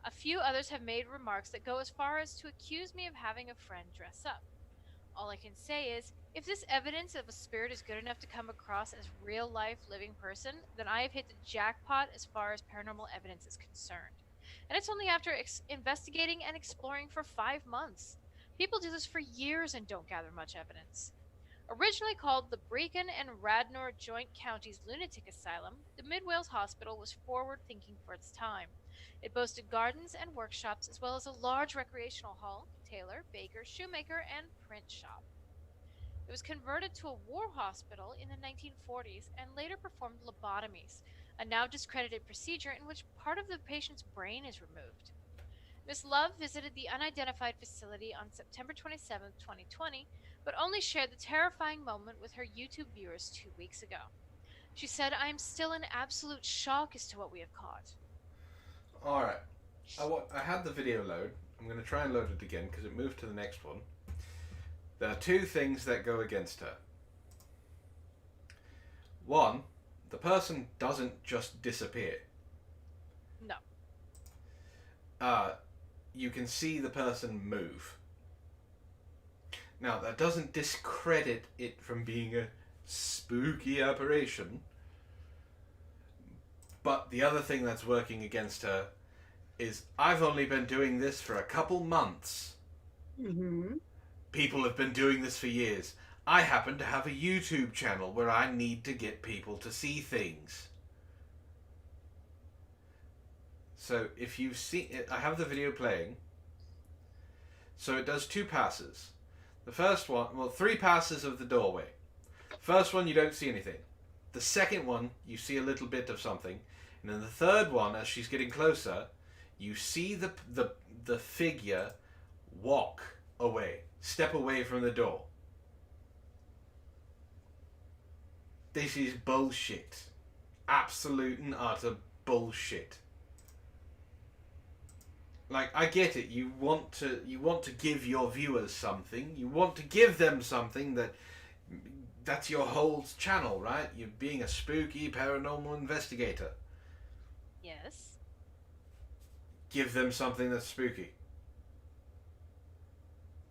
A few others have made remarks that go as far as to accuse me of having a friend dress up. All I can say is, if this evidence of a spirit is good enough to come across as real-life living person, then I have hit the jackpot as far as paranormal evidence is concerned. And it's only after investigating and exploring for 5 months. People do this for years and don't gather much evidence. Originally called the Brecon and Radnor Joint Counties Lunatic Asylum, the Mid Wales Hospital was forward-thinking for its time. It boasted gardens and workshops as well as a large recreational hall, tailor, baker, shoemaker, and print shop. It was converted to a war hospital in the 1940s and later performed lobotomies, a now discredited procedure in which part of the patient's brain is removed. Miss Love visited the unidentified facility on September 27, 2020, but only shared the terrifying moment with her YouTube viewers 2 weeks ago. She said, "I am still in absolute shock as to what we have caught." Alright. I had the video load. I'm going to try and load it again because it moved to the next one. There are two things that go against her. One, the person doesn't just disappear. No. You can see the person move. Now, that doesn't discredit it from being a spooky apparition. But the other thing that's working against her is I've only been doing this for a couple months. Mm-hmm. People have been doing this for years. I happen to have a YouTube channel where I need to get people to see things. So if you see it, I have the video playing. So it does 2 passes. The first one, well, 3 passes of the doorway. First one, you don't see anything. The second one, you see a little bit of something. And then the third one, as she's getting closer, you see the figure walk away, step away from the door. This is bullshit. Absolute and utter bullshit. Like, I get it. You want to give your viewers something. You want to give them something that's your whole channel, right? You're being a spooky paranormal investigator. Yes. Give them something that's spooky.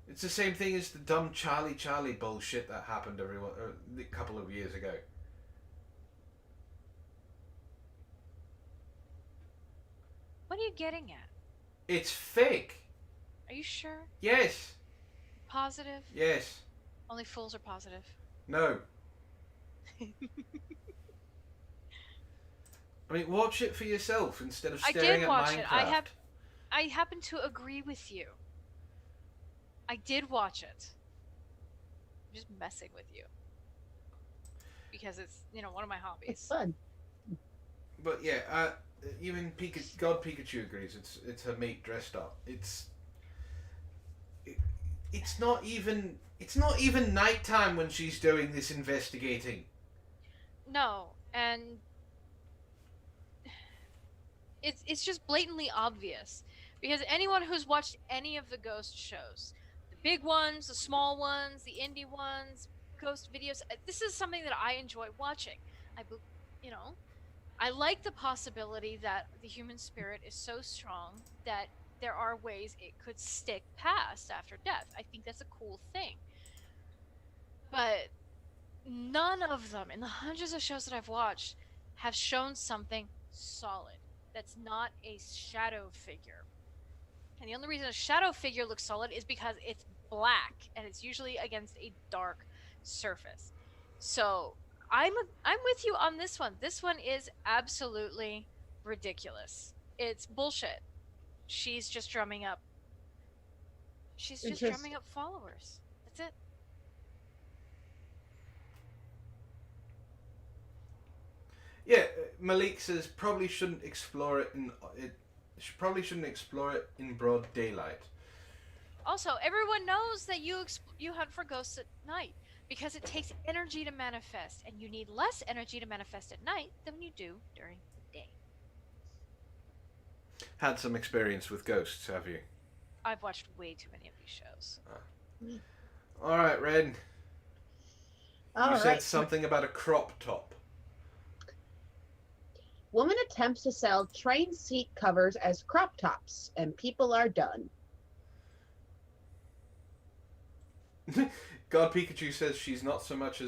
It's the same thing as the dumb Charlie bullshit that happened a couple of years ago. What are you getting at? It's fake. Are you sure? Yes. Positive? Yes. Only fools are positive. No. I mean, watch it for yourself instead of I staring did at watch Minecraft. it. I happen to agree with you. I did watch it. I'm just messing with you. Because it's, one of my hobbies. It's fun. But yeah, even God Pikachu agrees. It's her mate dressed up. It's not even nighttime when she's doing this investigating. No, and it's just blatantly obvious because anyone who's watched any of the ghost shows, the big ones, the small ones, the indie ones, ghost videos, this is something that I enjoy watching. I like the possibility that the human spirit is so strong that there are ways it could stick past after death. I think that's a cool thing. But none of them, in the hundreds of shows that I've watched, have shown something solid that's not a shadow figure. And the only reason a shadow figure looks solid is because it's black and it's usually against a dark surface. So I'm with you on this one. This one is absolutely ridiculous. It's bullshit. She's just drumming up. She's just drumming up followers. That's it. Yeah, Malik says probably shouldn't explore it in broad daylight. Also, everyone knows that you hunt for ghosts at night because it takes energy to manifest, and you need less energy to manifest at night than you do during the day. Had some experience with ghosts, have you? I've watched way too many of these shows. All right, Wren. You said something about a crop top. Woman attempts to sell train seat covers as crop tops, and people are done. God Pikachu says she's not so much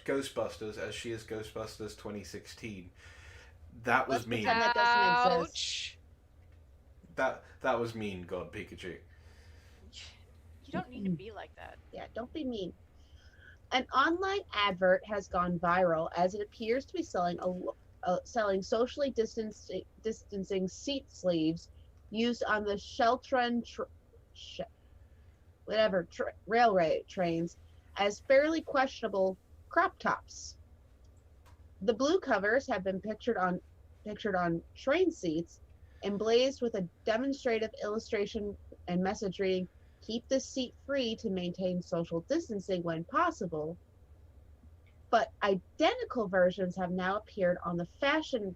Ghostbusters as she is Ghostbusters 2016. That was mean. That doesn't exist. That was mean, God Pikachu. You don't need to be like that. Yeah, don't be mean. An online advert has gone viral as it appears to be selling socially distancing seat sleeves used on the Sheltron railway trains as fairly questionable crop tops. The blue covers have been pictured on train seats, emblazoned with a demonstrative illustration and message reading, "Keep this seat free to maintain social distancing when possible." But identical versions have now appeared on the fashion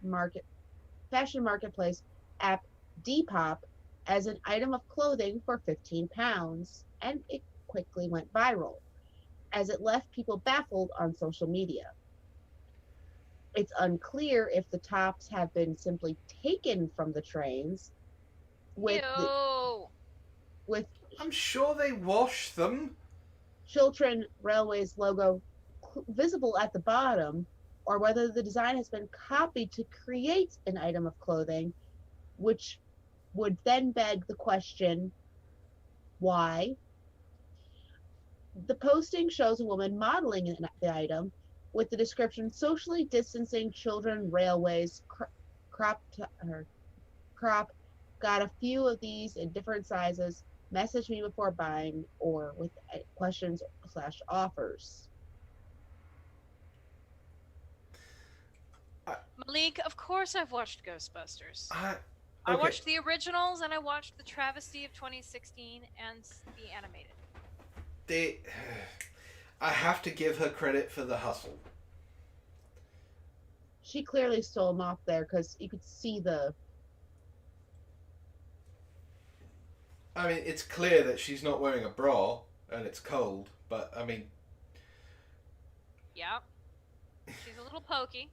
marketplace app Depop as an item of clothing for £15, and it quickly went viral as it left people baffled on social media. It's unclear if the tops have been simply taken from the trains with I'm sure they wash them. Chiltern Railways logo visible at the bottom, or whether the design has been copied to create an item of clothing, which would then beg the question, why? The posting shows a woman modeling the item with the description, "Socially distancing children railways crop Got a few of these in different sizes. Message me before buying or with questions slash offers. I, Malik, of course I've watched Ghostbusters. I, I okay. watched the originals and I watched the travesty of 2016 and the animated. They, I have to give her credit for the hustle. She clearly stole them off there because you could see the. I mean, it's clear that she's not wearing a bra and it's cold, but I mean. Yeah. She's a little pokey.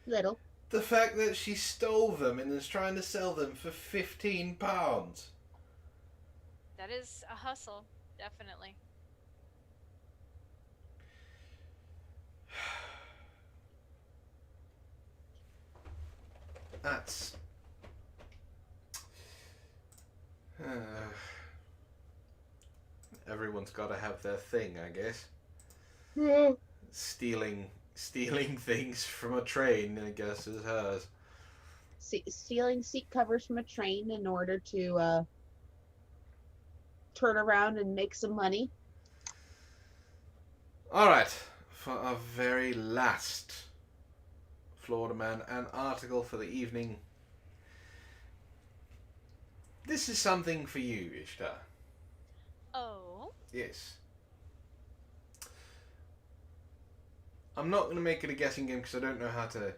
Little. The fact that she stole them and is trying to sell them for £15. That is a hustle, definitely. That's. Everyone's got to have their thing, I guess. Yeah. Stealing things from a train, I guess, is hers. Stealing seat covers from a train in order to turn around and make some money. All right, for our very last Florida Man, an article for the evening. This is something for you, Ishtar. Oh? Yes. I'm not going to make it a guessing game because I don't know how to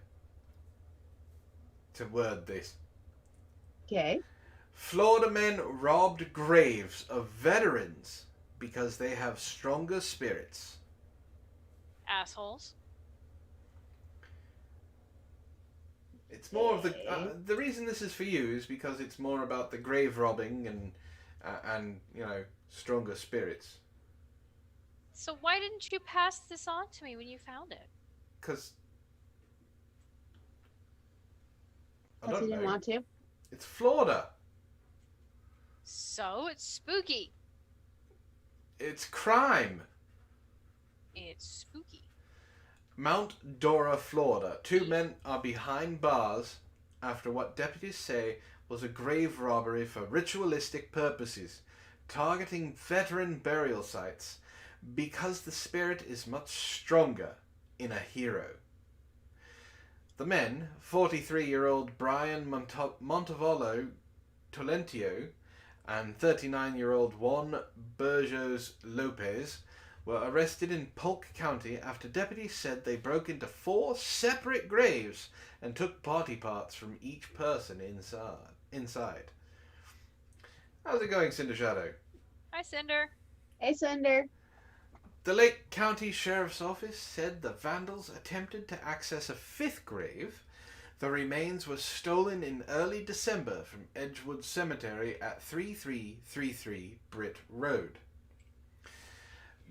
word this. Okay. Florida men robbed graves of veterans because they have stronger spirits. Assholes. It's more of the reason this is for you is because it's more about the grave robbing and stronger spirits. So why didn't you pass this on to me when you found it? Because I Because don't he didn't know. want to. It's Florida. So it's spooky. It's crime. It's spooky. Mount Dora, Florida. 2 men are behind bars after what deputies say was a grave robbery for ritualistic purposes, targeting veteran burial sites because the spirit is much stronger in a hero. The men, 43-year-old Brian Montevallo Tolentio and 39-year-old Juan Burgos Lopez, were arrested in Polk County after deputies said they broke into 4 separate graves and took body parts from each person inside. How's it going, Cinder Shadow? Hi, Cinder. Hey, Cinder. The Lake County Sheriff's Office said the vandals attempted to access a 5th grave. The remains were stolen in early December from Edgewood Cemetery at 3333 Britt Road.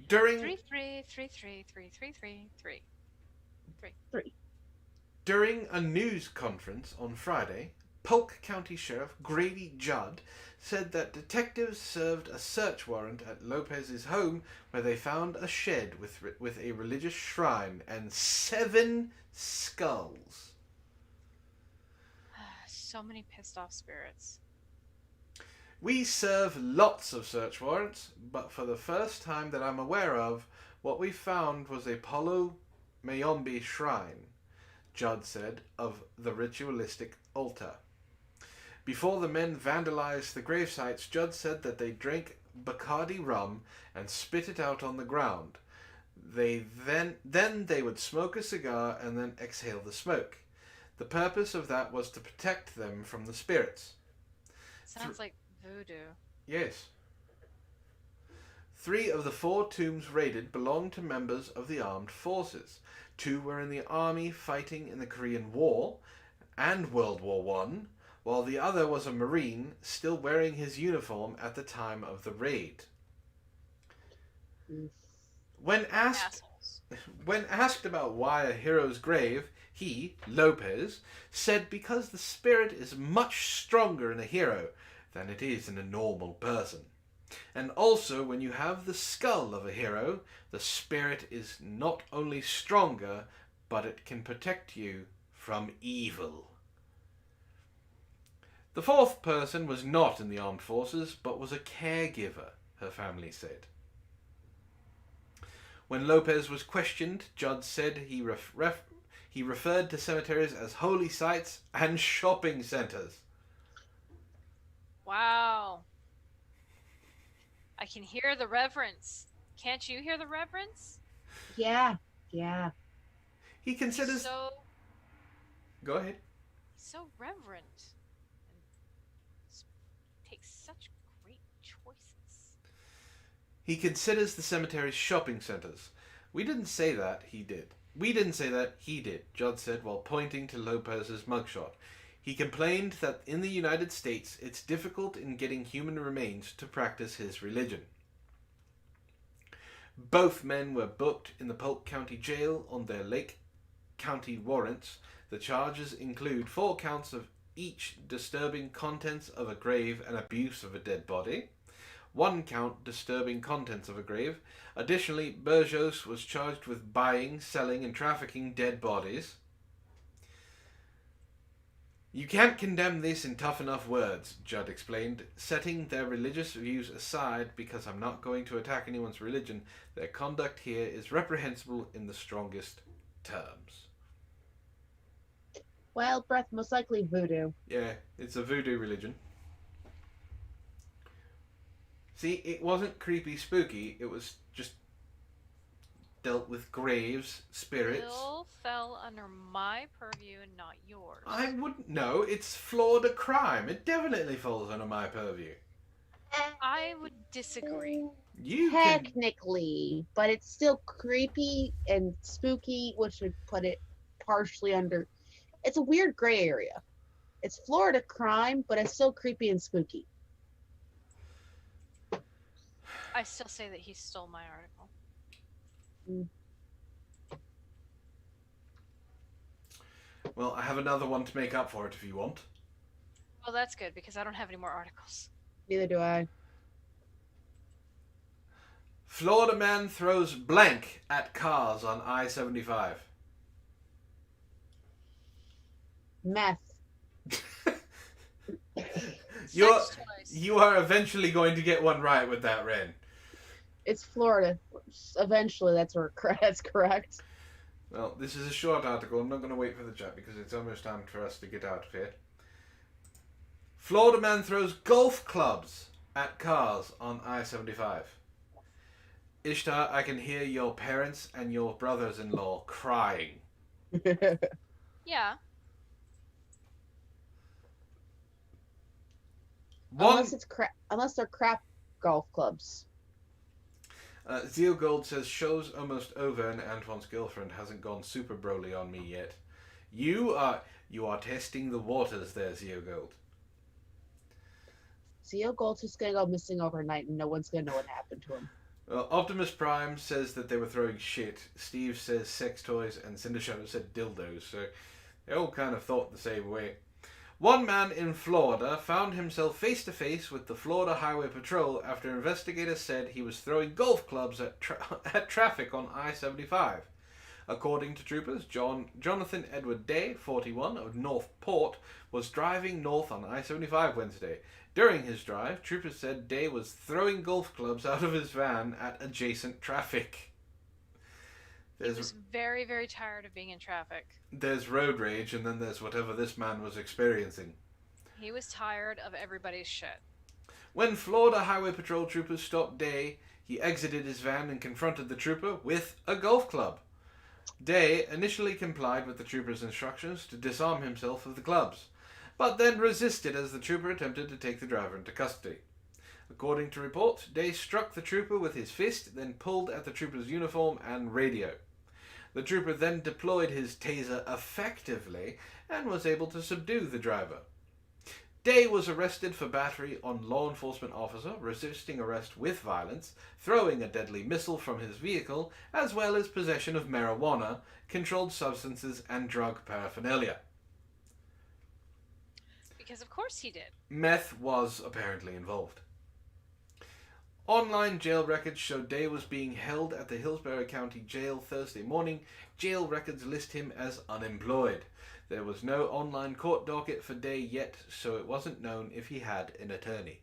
During 3333333. Three. a news conference on Friday, Polk County Sheriff Grady Judd said that detectives served a search warrant at Lopez's home where they found a shed with a religious shrine and 7 skulls. So many pissed off spirits. We serve lots of search warrants, but for the first time that I'm aware of, what we found was a Palo Mayombe shrine, Judd said, of the ritualistic altar. Before the men vandalized the gravesites, Judd said that they drank Bacardi rum and spit it out on the ground. Then they would smoke a cigar and then exhale the smoke. The purpose of that was to protect them from the spirits. Sounds like voodoo. Yes. 3 of the 4 tombs raided belonged to members of the armed forces. 2 were in the army fighting in the Korean War and World War One, while the other was a Marine still wearing his uniform at the time of the raid. When asked about why a hero's grave, he, Lopez, said because the spirit is much stronger in a hero than it is in a normal person. And also, when you have the skull of a hero, the spirit is not only stronger, but it can protect you from evil. The fourth person was not in the armed forces, but was a caregiver, her family said. When Lopez was questioned, Judd said he referred to cemeteries as holy sites and shopping centers. Wow. I can hear the reverence. Can't you hear the reverence? Yeah. He considers... So Go ahead. so reverent and takes such great choices. He considers the cemeteries shopping centers. We didn't say that, he did. We didn't say that, he did, Judd said while pointing to Lopez's mugshot. He complained that in the United States it's difficult in getting human remains to practice his religion. Both men were booked in the Polk County Jail on their Lake County warrants. The charges include 4 counts of each disturbing contents of a grave and abuse of a dead body. 1 count disturbing contents of a grave. Additionally, Burgos was charged with buying, selling, and trafficking dead bodies. You can't condemn this in tough enough words, Judd explained, setting their religious views aside because I'm not going to attack anyone's religion. Their conduct here is reprehensible in the strongest terms. Wild breath, most likely voodoo. Yeah, it's a voodoo religion. See, it wasn't creepy spooky, it was just dealt with graves, spirits. Bill fell under my purview and not yours. I wouldn't know, it's Florida crime. It definitely falls under my purview. I would disagree. You can... Technically, but it's still creepy and spooky, which would put it partially under. It's a weird gray area. It's Florida crime, but it's still creepy and spooky. I still say that he stole my article. Well, I have another one to make up for it if you want. Well, that's good because I don't have any more articles. Neither do I. Florida man throws blank at cars on I-75. Meth. You are eventually going to get one right with that, Wren. It's Florida. Eventually, that's correct. Well, this is a short article. I'm not going to wait for the chat because it's almost time for us to get out of here. Florida man throws golf clubs at cars on I-75. Ishtar, I can hear your parents and your brothers-in-law crying. Yeah. Unless they're crap golf clubs. Zeo Gold says, show's almost over and Antoine's girlfriend hasn't gone super broly on me yet. You are testing the waters there, Zeo Gold. Zeo Gold's just gonna go missing overnight and no one's gonna know what happened to him. Well, Optimus Prime says that they were throwing shit. Steve says sex toys and Cinder Shadow said dildos, so they all kind of thought the same way. One man in Florida found himself face to face with the Florida Highway Patrol after investigators said he was throwing golf clubs at traffic on I-75. According to troopers, Jonathan Edward Day, 41, of North Port, was driving north on I-75 Wednesday. During his drive, troopers said Day was throwing golf clubs out of his van at adjacent traffic. He was very, very tired of being in traffic. There's road rage, and then there's whatever this man was experiencing. He was tired of everybody's shit. When Florida Highway Patrol troopers stopped Day, he exited his van and confronted the trooper with a golf club. Day initially complied with the trooper's instructions to disarm himself of the clubs, but then resisted as the trooper attempted to take the driver into custody. According to reports, Day struck the trooper with his fist, then pulled at the trooper's uniform and radio. The trooper then deployed his taser effectively and was able to subdue the driver. Day was arrested for battery on law enforcement officer, resisting arrest with violence, throwing a deadly missile from his vehicle, as well as possession of marijuana, controlled substances, and drug paraphernalia. Because of course he did. Meth was apparently involved. Online jail records show Day was being held at the Hillsborough County Jail Thursday morning. Jail records list him as unemployed. There was no online court docket for Day yet, so it wasn't known if he had an attorney.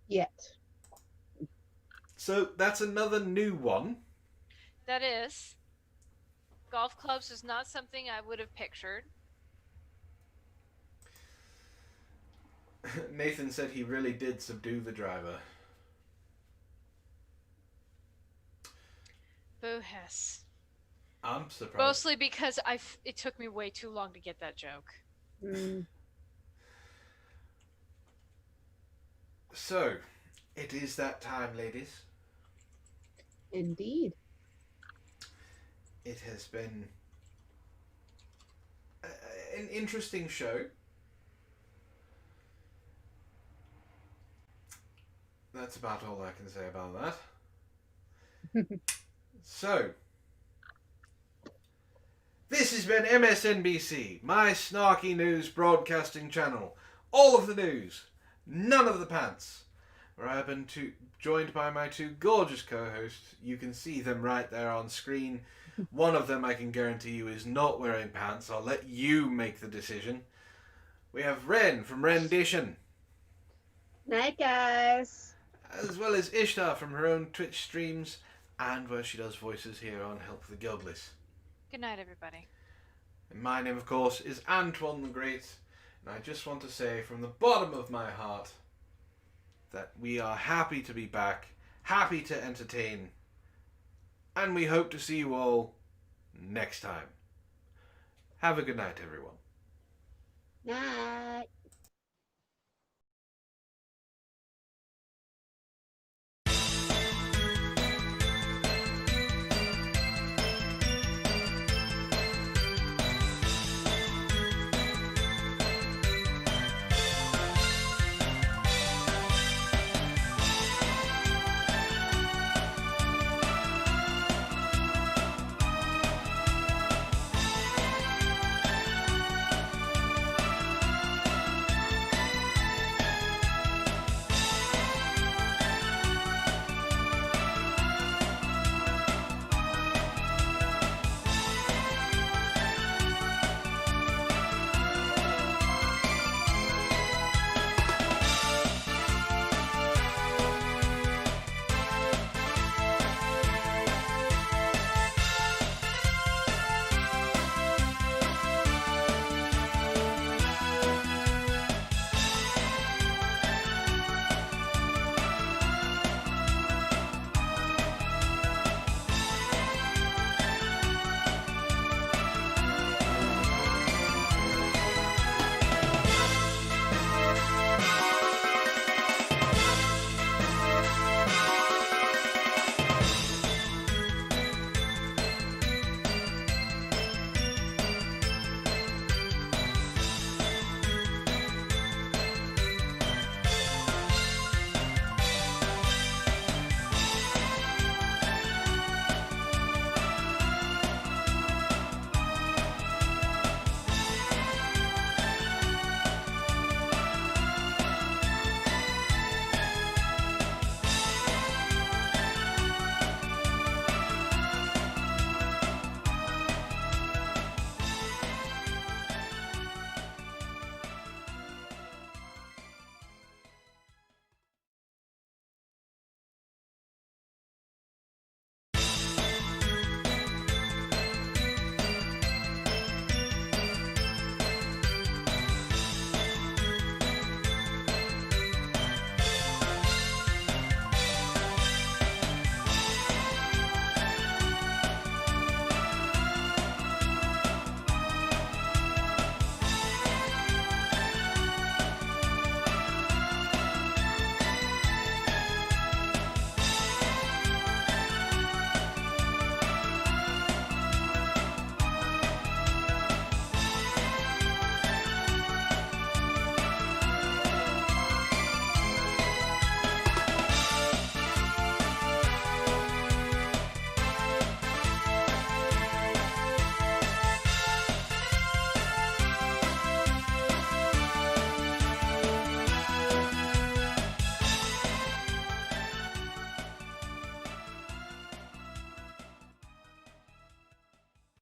Yet. So that's another new one. That is. Golf clubs is not something I would have pictured. Nathan said he really did subdue the driver. Boo hiss. I'm surprised. Mostly because it took me way too long to get that joke. Mm. So, it is that time, ladies. Indeed. It has been an interesting show. That's about all I can say about that. So, this has been MSNBC, my snarky news broadcasting channel. All of the news, none of the pants. Where I've been joined by my two gorgeous co-hosts. You can see them right there on screen. One of them, I can guarantee you, is not wearing pants. I'll let you make the decision. We have Wren from Rendition. Night, guys. As well as Ishtar from her own Twitch streams and where she does voices here on Help the Guildless. Good night, everybody. And my name, of course, is Antoine the Great, and I just want to say from the bottom of my heart that we are happy to be back, happy to entertain, and we hope to see you all next time. Have a good night, everyone. Night.